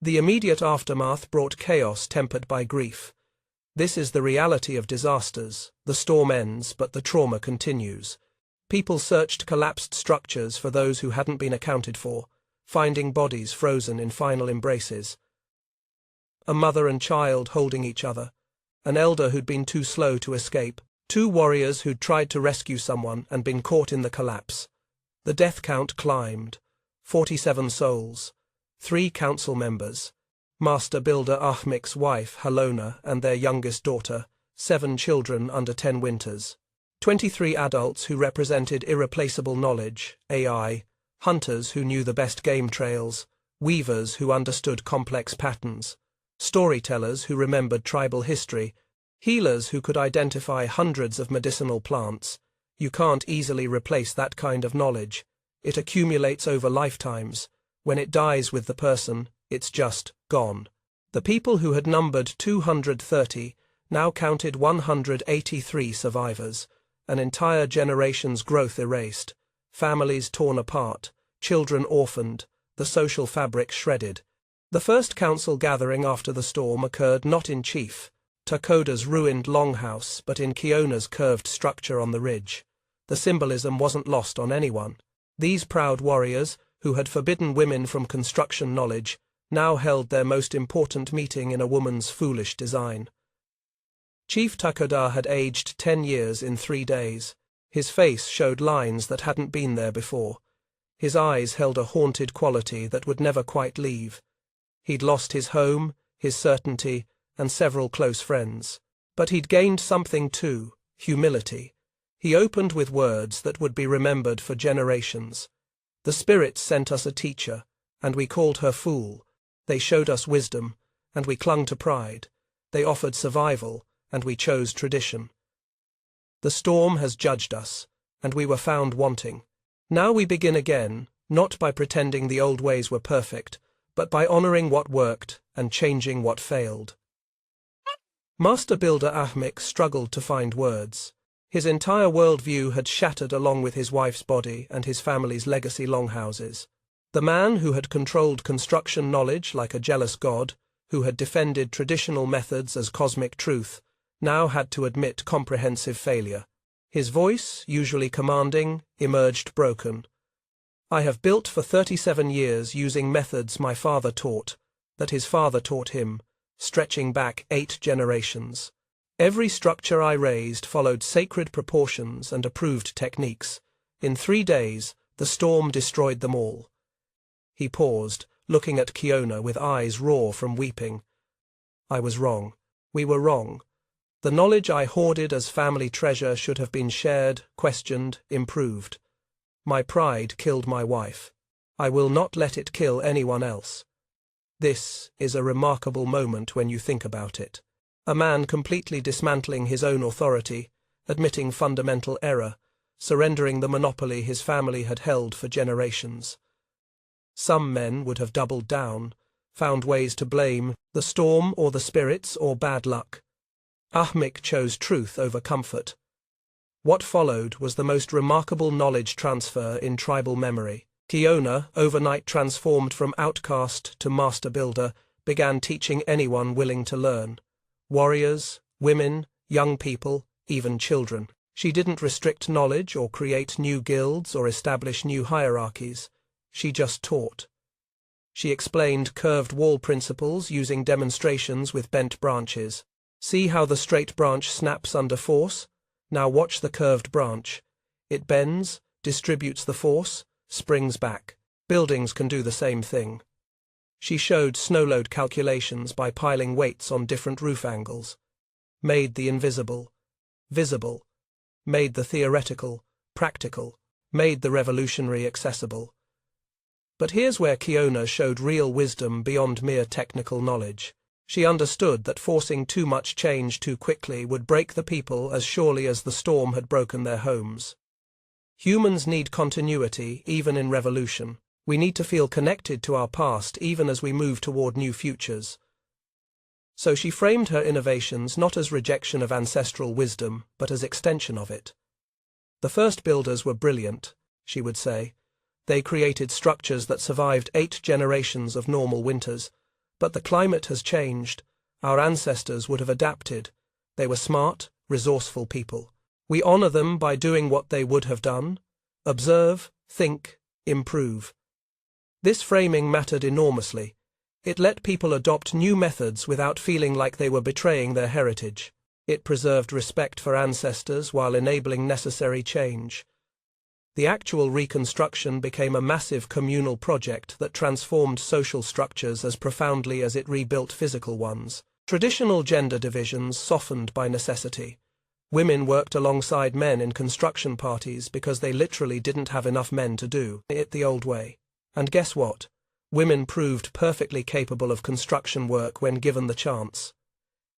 The immediate aftermath brought chaos tempered by grief. This is the reality of disasters. The storm ends, but the trauma continues. People searched collapsed structures for those who hadn't been accounted for, finding bodies frozen in final embraces. A mother and child holding each other. An elder who'd been too slow to escape. 2 warriors who'd tried to rescue someone and been caught in the collapse. The death count climbed. 47 souls. 3 council members. Master builder Ahmek's wife, Halona, and their youngest daughter. 7 children under 10 winters. 23 adults who represented irreplaceable knowledge, AI, hunters who knew the best game trails, weavers who understood complex patterns, storytellers who remembered tribal history, healers who could identify hundreds of medicinal plants. You can't easily replace that kind of knowledge. It accumulates over lifetimes. When it dies with the person, it's just gone. The people who had numbered 230 now counted 183 survivors, an entire generation's growth erased, families torn apart, children orphaned, the social fabric shredded. The first council gathering after the storm occurred not in Chief Takoda's ruined longhouse, but in Kiona's curved structure on the ridge. The symbolism wasn't lost on anyone. These proud warriors, who had forbidden women from construction knowledge, now held their most important meeting in a woman's foolish design. Chief Takoda had aged 10 years in 3 days. His face showed lines that hadn't been there before. His eyes held a haunted quality that would never quite leave. He'd lost his home, his certainty, and several close friends. But he'd gained something too, humility. He opened with words that would be remembered for generations. The spirits sent us a teacher, and we called her fool. They showed us wisdom, and we clung to pride. They offered survival, and we chose tradition. The storm has judged us, and we were found wanting. Now we begin again, not by pretending the old ways were perfect, but by honoring what worked and changing what failed. Master builder Ahmek struggled to find words. His entire worldview had shattered along with his wife's body and his family's legacy longhouses. The man who had controlled construction knowledge like a jealous god, who had defended traditional methods as cosmic truth, now had to admit comprehensive failure. His voice, usually commanding, emerged broken. I have built for 37 years using methods my father taught, that his father taught him, stretching back 8 generations. Every structure I raised followed sacred proportions and approved techniques. In 3 days, the storm destroyed them all. He paused, looking at Kiona with eyes raw from weeping. I was wrong. We were wrong. The knowledge I hoarded as family treasure should have been shared, questioned, improved. My pride killed my wife. I will not let it kill anyone else. This is a remarkable moment when you think about it. A man completely dismantling his own authority, admitting fundamental error, surrendering the monopoly his family had held for generations. Some men would have doubled down, found ways to blame the storm or the spirits or bad luck. Ahmik chose truth over comfort. What followed was the most remarkable knowledge transfer in tribal memory. Kiona, overnight transformed from outcast to master builder, began teaching anyone willing to learn. Warriors, women, young people, even children. She didn't restrict knowledge or create new guilds or establish new hierarchies. She just taught. She explained curved wall principles using demonstrations with bent branches. See how the straight branch snaps under force? Now watch the curved branch. It bends, distributes the force, springs back. Buildings can do the same thing. She showed snow load calculations by piling weights on different roof angles. Made the invisible visible. Made the theoretical practical. Made the revolutionary accessible. But here's where Kiona showed real wisdom beyond mere technical knowledge. She understood that forcing too much change too quickly would break the people as surely as the storm had broken their homes. Humans need continuity, even in revolution. We need to feel connected to our past even as we move toward new futures. So she framed her innovations not as rejection of ancestral wisdom, but as extension of it. The first builders were brilliant, she would say. They created structures that survived 8 generations of normal winters. But the climate has changed. Our ancestors would have adapted. They were smart, resourceful people. We honor them by doing what they would have done. Observe, think, improve. This framing mattered enormously. It let people adopt new methods without feeling like they were betraying their heritage. It preserved respect for ancestors while enabling necessary change. The actual reconstruction became a massive communal project that transformed social structures as profoundly as it rebuilt physical ones. Traditional gender divisions softened by necessity. Women worked alongside men in construction parties because they literally didn't have enough men to do it the old way. And guess what? Women proved perfectly capable of construction work when given the chance.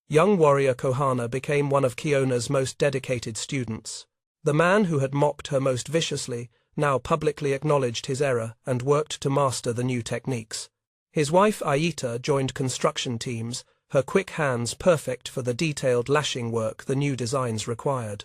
Young warrior Kohana became one of Kiona's most dedicated students. The man who had mocked her most viciously now publicly acknowledged his error and worked to master the new techniques. His wife Aita joined construction teams, her quick hands perfect for the detailed lashing work the new designs required.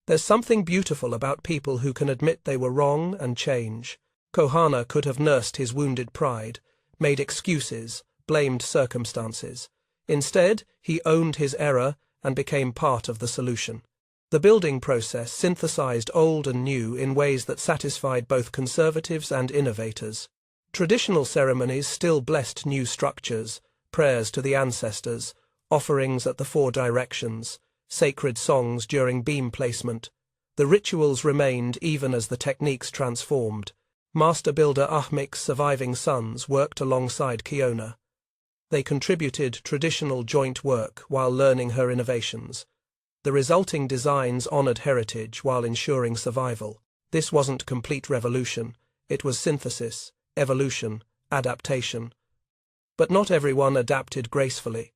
There's something beautiful about people who can admit they were wrong and change. Kohana could have nursed his wounded pride, made excuses, blamed circumstances. Instead, he owned his error and became part of the solution. The building process synthesized old and new in ways that satisfied both conservatives and innovators. Traditional ceremonies still blessed new structures, prayers to the ancestors, offerings at the 4 directions, sacred songs during beam placement. The rituals remained even as the techniques transformed. Master builder Ahmik's surviving sons worked alongside Kiona. They contributed traditional joint work while learning her innovations. The resulting designs honored heritage while ensuring survival. This wasn't complete revolution, it was synthesis, evolution, adaptation. But not everyone adapted gracefully.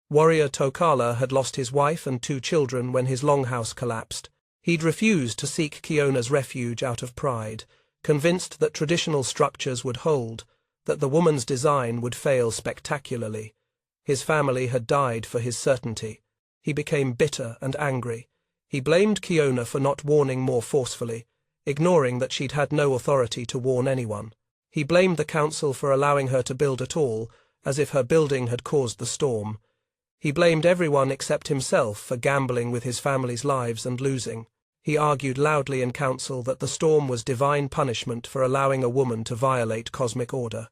Warrior Tokala had lost his wife and 2 children when his longhouse collapsed. He'd refused to seek Kiona's refuge out of pride, convinced that traditional structures would hold, that the woman's design would fail spectacularly. His family had died for his certainty. He became bitter and angry. He blamed Kiona for not warning more forcefully, ignoring that she'd had no authority to warn anyone. He blamed the council for allowing her to build at all, as if her building had caused the storm. He blamed everyone except himself for gambling with his family's lives and losing. He argued loudly in council that the storm was divine punishment for allowing a woman to violate cosmic order.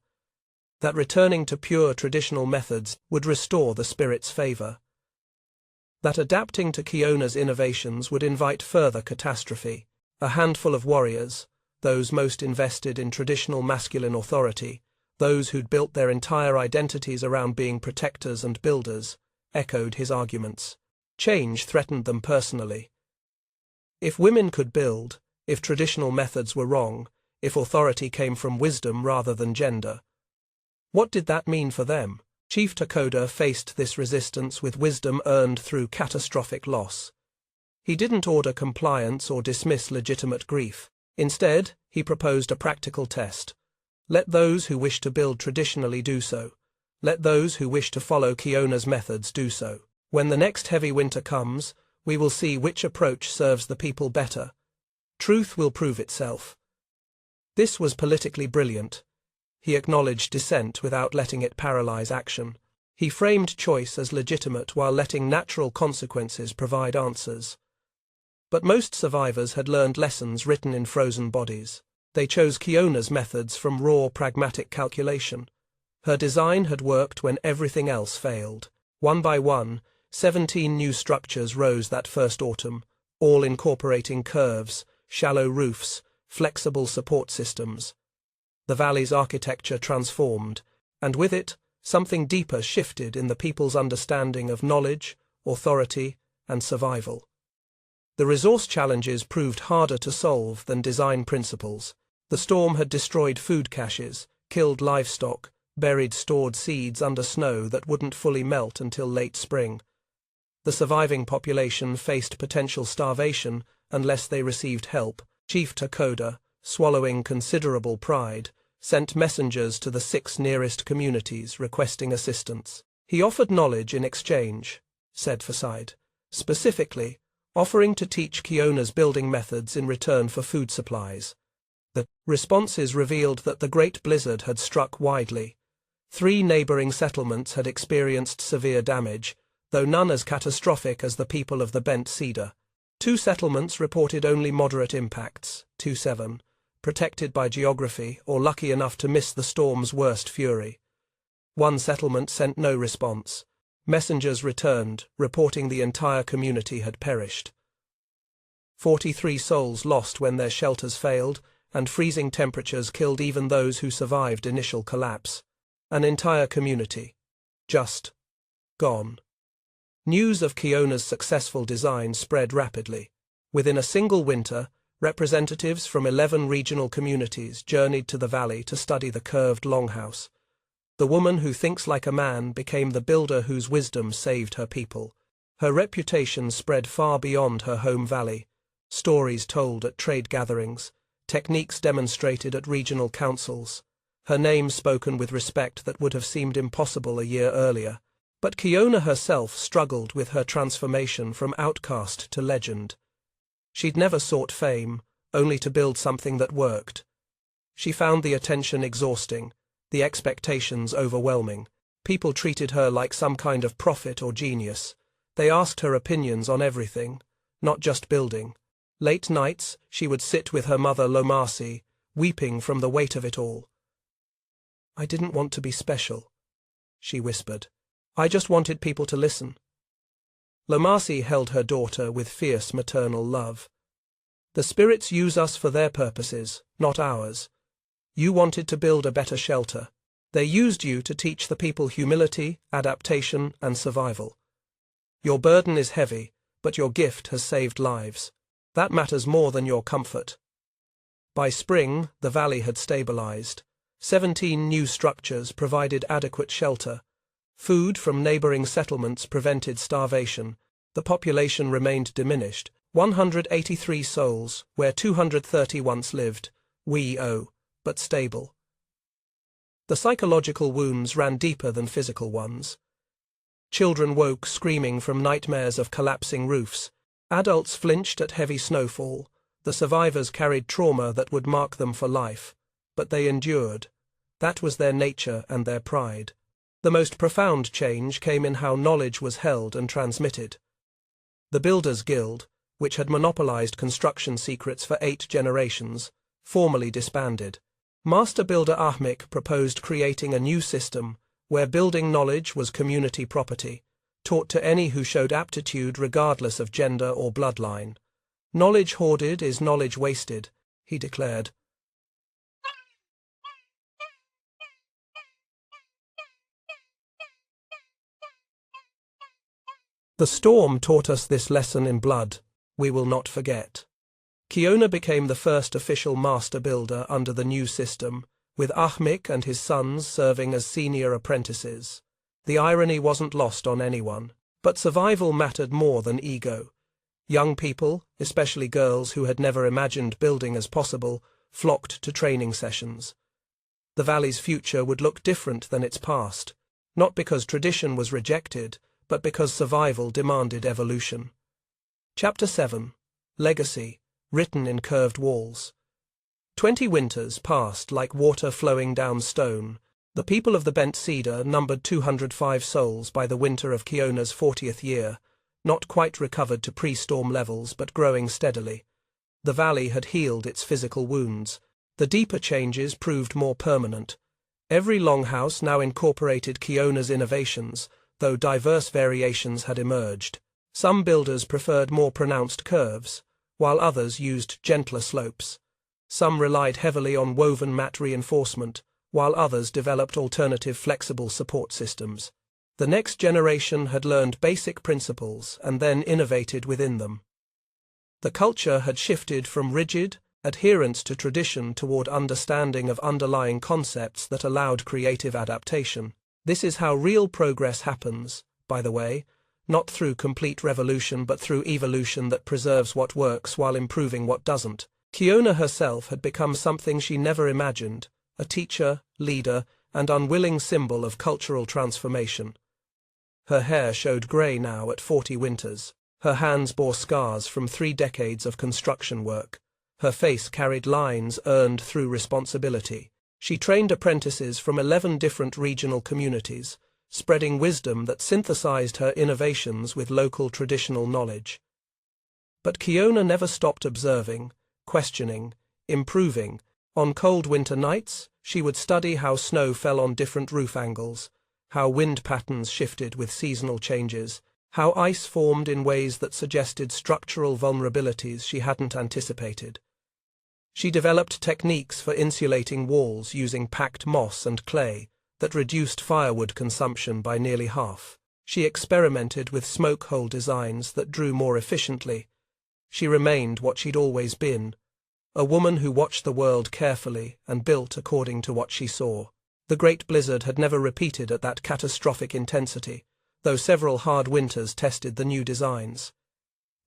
That returning to pure traditional methods would restore the spirit's favor. That adapting to Kiona's innovations would invite further catastrophe. A handful of warriors, those most invested in traditional masculine authority, those who'd built their entire identities around being protectors and builders, echoed his arguments. Change threatened them personally. If women could build, if traditional methods were wrong, if authority came from wisdom rather than gender. What did that mean for them? Chief Takoda faced this resistance with wisdom earned through catastrophic loss. He didn't order compliance or dismiss legitimate grief. Instead, he proposed a practical test. Let those who wish to build traditionally do so. Let those who wish to follow Kiona's methods do so. When the next heavy winter comes, we will see which approach serves the people better. Truth will prove itself. This was politically brilliant. He acknowledged dissent without letting it paralyze action. He framed choice as legitimate while letting natural consequences provide answers. But most survivors had learned lessons written in frozen bodies. They chose Kiona's methods from raw, pragmatic calculation. Her design had worked when everything else failed. One by one, 17 new structures rose that first autumn, all incorporating curves, shallow roofs, flexible support systems. The valley's architecture transformed, and with it, something deeper shifted in the people's understanding of knowledge, authority, and survival. The resource challenges proved harder to solve than design principles. The storm had destroyed food caches, killed livestock, buried stored seeds under snow that wouldn't fully melt until late spring. The surviving population faced potential starvation unless they received help. Chief Takoda, swallowing considerable pride, sent messengers to the 6 nearest communities requesting assistance. He offered knowledge in exchange, said Faside, specifically, offering to teach Kiona's building methods in return for food supplies. The responses revealed that the Great Blizzard had struck widely. 3 neighboring settlements had experienced severe damage, though none as catastrophic as the people of the Bent Cedar. 2 settlements reported only moderate impacts, 2-7, protected by geography or lucky enough to miss the storm's worst fury. 1 settlement sent no response. Messengers returned, reporting the entire community had perished. 43 souls lost when their shelters failed, and freezing temperatures killed even those who survived initial collapse. An entire community. Just gone. News of Kiona's successful design spread rapidly. Within a single winter, representatives from 11 regional communities journeyed to the valley to study the curved longhouse. The woman who thinks like a man became the builder whose wisdom saved her people. Her reputation spread far beyond her home valley. Stories told at trade gatherings, techniques demonstrated at regional councils. Her name spoken with respect that would have seemed impossible a year earlier. But Kiona herself struggled with her transformation from outcast to legend. She'd never sought fame, only to build something that worked. She found the attention exhausting, the expectations overwhelming. People treated her like some kind of prophet or genius. They asked her opinions on everything, not just building. Late nights, she would sit with her mother Lomasi, weeping from the weight of it all. "I didn't want to be special," she whispered. "I just wanted people to listen." Lomasi held her daughter with fierce maternal love. "The spirits use us for their purposes, not ours. You wanted to build a better shelter. They used you to teach the people humility, adaptation, and survival. Your burden is heavy, but your gift has saved lives. That matters more than your comfort." By spring, the valley had stabilized. 17 new structures provided adequate shelter. Food from neighboring settlements prevented starvation. The population remained diminished, 183 souls, where 230 once lived, but stable. The psychological wounds ran deeper than physical ones. Children woke screaming from nightmares of collapsing roofs. Adults flinched at heavy snowfall. The survivors carried trauma that would mark them for life. But they endured. That was their nature and their pride. The most profound change came in how knowledge was held and transmitted. The Builders Guild, which had monopolized construction secrets for 8 generations, formally disbanded. Master Builder Ahmik proposed creating a new system where building knowledge was community property, taught to any who showed aptitude regardless of gender or bloodline. "Knowledge hoarded is knowledge wasted," he declared. The storm taught us this lesson in blood. We will not forget. Kiona became the first official master builder under the new system, with Ahmik and his sons serving as senior apprentices. The irony wasn't lost on anyone, but survival mattered more than ego. Young people, especially girls who had never imagined building as possible, flocked to training sessions. The valley's future would look different than its past, not because tradition was rejected, but because survival demanded evolution. Chapter 7. Legacy, written in curved walls. 20 winters passed like water flowing down stone. The people of the Bent Cedar numbered 205 souls by the winter of Kiona's 40th year, not quite recovered to pre-storm levels but growing steadily. The valley had healed its physical wounds. The deeper changes proved more permanent. Every longhouse now incorporated Kiona's innovations, though diverse variations had emerged. Some builders preferred more pronounced curves, while others used gentler slopes. Some relied heavily on woven mat reinforcement, while others developed alternative flexible support systems. The next generation had learned basic principles and then innovated within them. The culture had shifted from rigid adherence to tradition toward understanding of underlying concepts that allowed creative adaptation. This is how real progress happens, by the way, not through complete revolution but through evolution that preserves what works while improving what doesn't. Kiona herself had become something she never imagined, a teacher, leader, and unwilling symbol of cultural transformation. Her hair showed grey now at 40 winters. Her hands bore scars from 3 decades of construction work. Her face carried lines earned through responsibility. She trained apprentices from 11 different regional communities, spreading wisdom that synthesized her innovations with local traditional knowledge. But Kiona never stopped observing, questioning, improving. On cold winter nights, she would study how snow fell on different roof angles, how wind patterns shifted with seasonal changes, how ice formed in ways that suggested structural vulnerabilities she hadn't anticipated. She developed techniques for insulating walls using packed moss and clay that reduced firewood consumption by nearly half. She experimented with smoke hole designs that drew more efficiently. She remained what she'd always been, a woman who watched the world carefully and built according to what she saw. The Great Blizzard had never repeated at that catastrophic intensity, though several hard winters tested the new designs.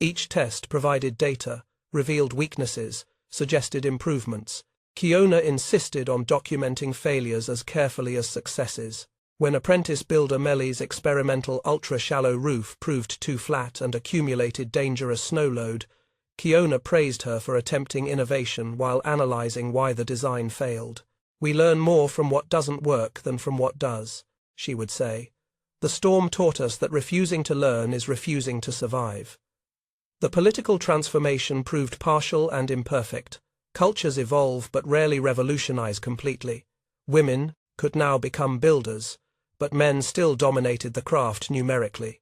Each test provided data, revealed weaknesses, suggested improvements. Kiona insisted on documenting failures as carefully as successes. When apprentice builder Melly's experimental ultra-shallow roof proved too flat and accumulated dangerous snow load, Kiona praised her for attempting innovation while analyzing why the design failed. "We learn more from what doesn't work than from what does," she would say. "The storm taught us that refusing to learn is refusing to survive." The political transformation proved partial and imperfect. Cultures evolve but rarely revolutionize completely. Women could now become builders, but men still dominated the craft numerically.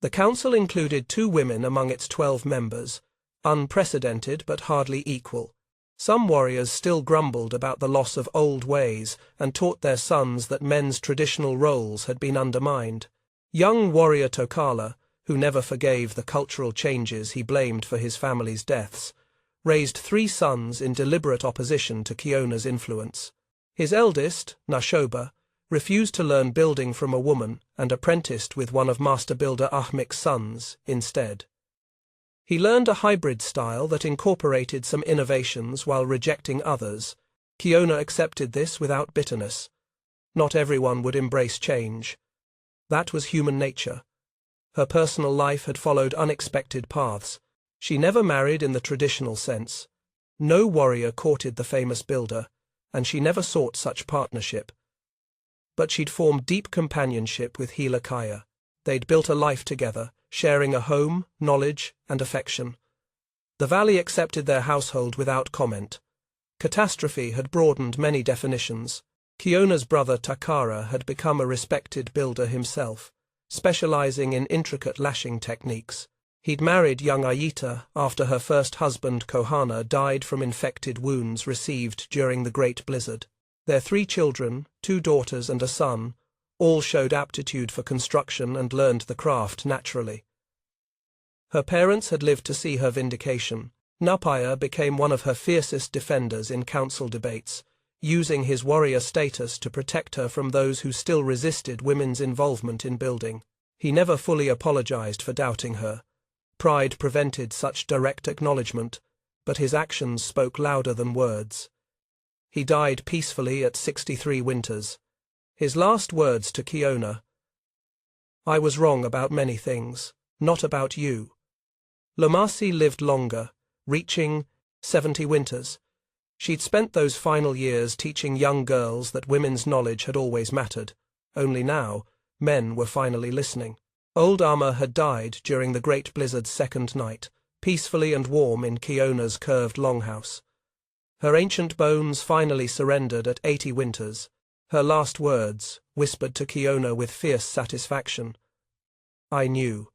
The council included 2 women among its 12 members, unprecedented but hardly equal. Some warriors still grumbled about the loss of old ways and taught their sons that men's traditional roles had been undermined. Young warrior Tokala, who never forgave the cultural changes he blamed for his family's deaths, raised 3 sons in deliberate opposition to Kiona's influence. His eldest, Nashoba, refused to learn building from a woman and apprenticed with one of master builder Ahmik's sons instead. He learned a hybrid style that incorporated some innovations while rejecting others. Kiona accepted this without bitterness. Not everyone would embrace change. That was human nature. Her personal life had followed unexpected paths. She never married in the traditional sense. No warrior courted the famous builder, and she never sought such partnership. But she'd formed deep companionship with healer Kaya. They'd built a life together, sharing a home, knowledge, and affection. The valley accepted their household without comment. Catastrophe had broadened many definitions. Kiona's brother Takara had become a respected builder himself, specializing in intricate lashing techniques. He'd married young Ayita after her first husband Kohana died from infected wounds received during the Great Blizzard. Their 3 children, 2 daughters and a son, all showed aptitude for construction and learned the craft naturally. Her parents had lived to see her vindication. Heartier became one of her fiercest defenders in council debates, using his warrior status to protect her from those who still resisted women's involvement in building. He never fully apologized for doubting her. Pride prevented such direct acknowledgement, but his actions spoke louder than words. He died peacefully at 63 winters. His last words to Kiona: "I was wrong about many things, not about you." Lomasi lived longer, reaching 70 winters. She'd spent those final years teaching young girls that women's knowledge had always mattered. Only now, men were finally listening. Old Amma had died during the Great Blizzard's second night, peacefully and warm in Kiona's curved longhouse. Her ancient bones finally surrendered at 80 winters. Her last words, whispered to Kiona with fierce satisfaction: "I knew.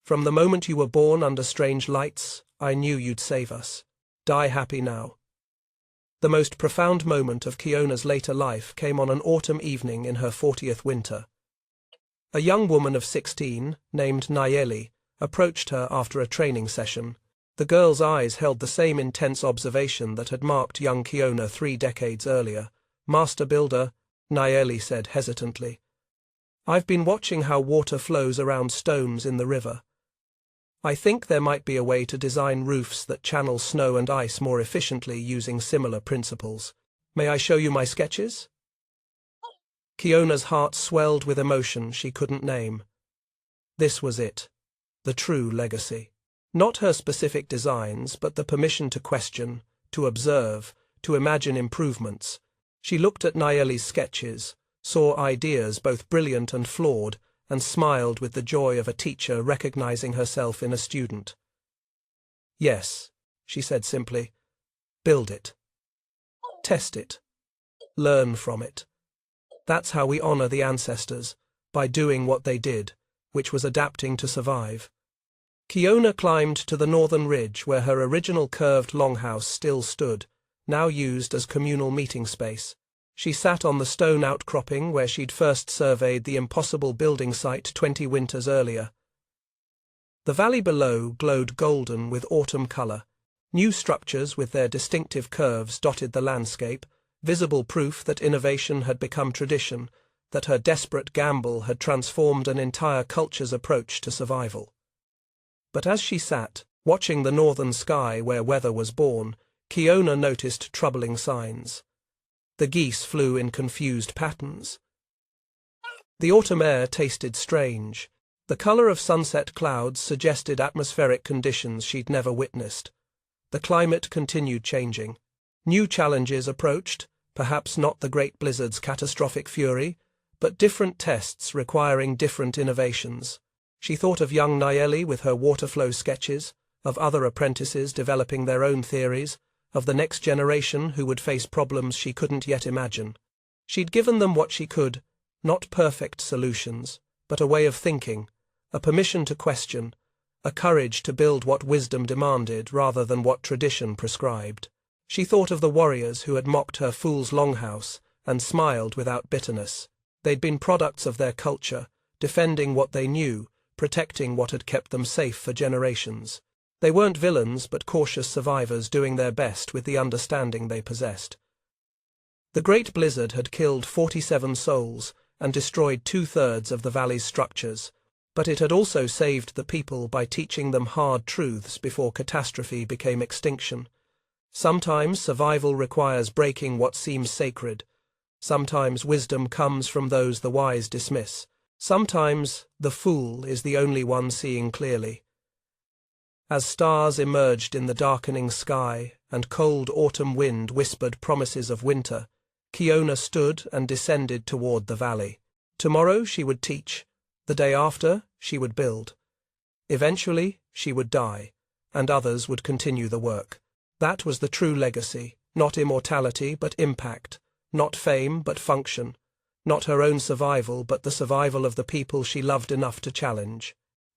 From the moment you were born under strange lights, I knew you'd save us. Die happy now." The most profound moment of Kiona's later life came on an autumn evening in her 40th winter. A young woman of 16, named Nayeli, approached her after a training session. The girl's eyes held the same intense observation that had marked young Kiona 3 decades earlier. "Master Builder," Nayeli said hesitantly, "I've been watching how water flows around stones in the river. I think there might be a way to design roofs that channel snow and ice more efficiently using similar principles. May I show you my sketches?" Kiona's heart swelled with emotion she couldn't name. This was it, the true legacy. Not her specific designs, but the permission to question, to observe, to imagine improvements. She looked at Nayeli's sketches, saw ideas both brilliant and flawed, and smiled with the joy of a teacher recognizing herself in a student. "Yes," she said simply. "Build it. Test it. Learn from it. That's how we honor the ancestors, by doing what they did, which was adapting to survive." Kiona climbed to the northern ridge where her original curved longhouse still stood, now used as communal meeting space. She sat on the stone outcropping where she'd first surveyed the impossible building site 20 winters earlier. The valley below glowed golden with autumn color. New structures with their distinctive curves dotted the landscape, visible proof that innovation had become tradition, that her desperate gamble had transformed an entire culture's approach to survival. But as she sat, watching the northern sky where weather was born, Kiona noticed troubling signs. The geese flew in confused patterns. The autumn air tasted strange. The color of sunset clouds suggested atmospheric conditions she'd never witnessed. The climate continued changing. New challenges approached, perhaps not the Great Blizzard's catastrophic fury, but different tests requiring different innovations. She thought of young Nayeli with her waterflow sketches, of other apprentices developing their own theories, of the next generation who would face problems she couldn't yet imagine. She'd given them what she could, not perfect solutions, but a way of thinking, a permission to question, a courage to build what wisdom demanded rather than what tradition prescribed. She thought of the warriors who had mocked her fool's longhouse and smiled without bitterness. They'd been products of their culture, defending what they knew, protecting what had kept them safe for generations. They weren't villains but cautious survivors doing their best with the understanding they possessed. The Great Blizzard had killed 47 souls and destroyed 2/3 of the valley's structures, but it had also saved the people by teaching them hard truths before catastrophe became extinction. Sometimes survival requires breaking what seems sacred. Sometimes wisdom comes from those the wise dismiss. Sometimes the fool is the only one seeing clearly. As stars emerged in the darkening sky and cold autumn wind whispered promises of winter, Kiona stood and descended toward the valley. Tomorrow she would teach. The day after, she would build. Eventually, she would die, and others would continue the work. That was the true legacy, not immortality but impact, not fame but function, not her own survival but the survival of the people she loved enough to challenge.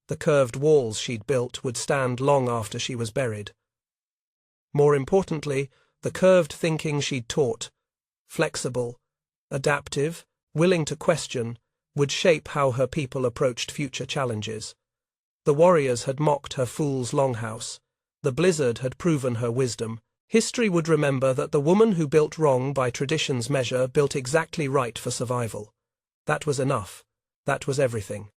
The curved walls she'd built would stand long after she was buried. More importantly, the curved thinking she'd taught, flexible, adaptive, willing to question, would shape how her people approached future challenges. The warriors had mocked her fool's longhouse. The blizzard had proven her wisdom. History would remember that the woman who built wrong by tradition's measure built exactly right for survival. That was enough. That was everything.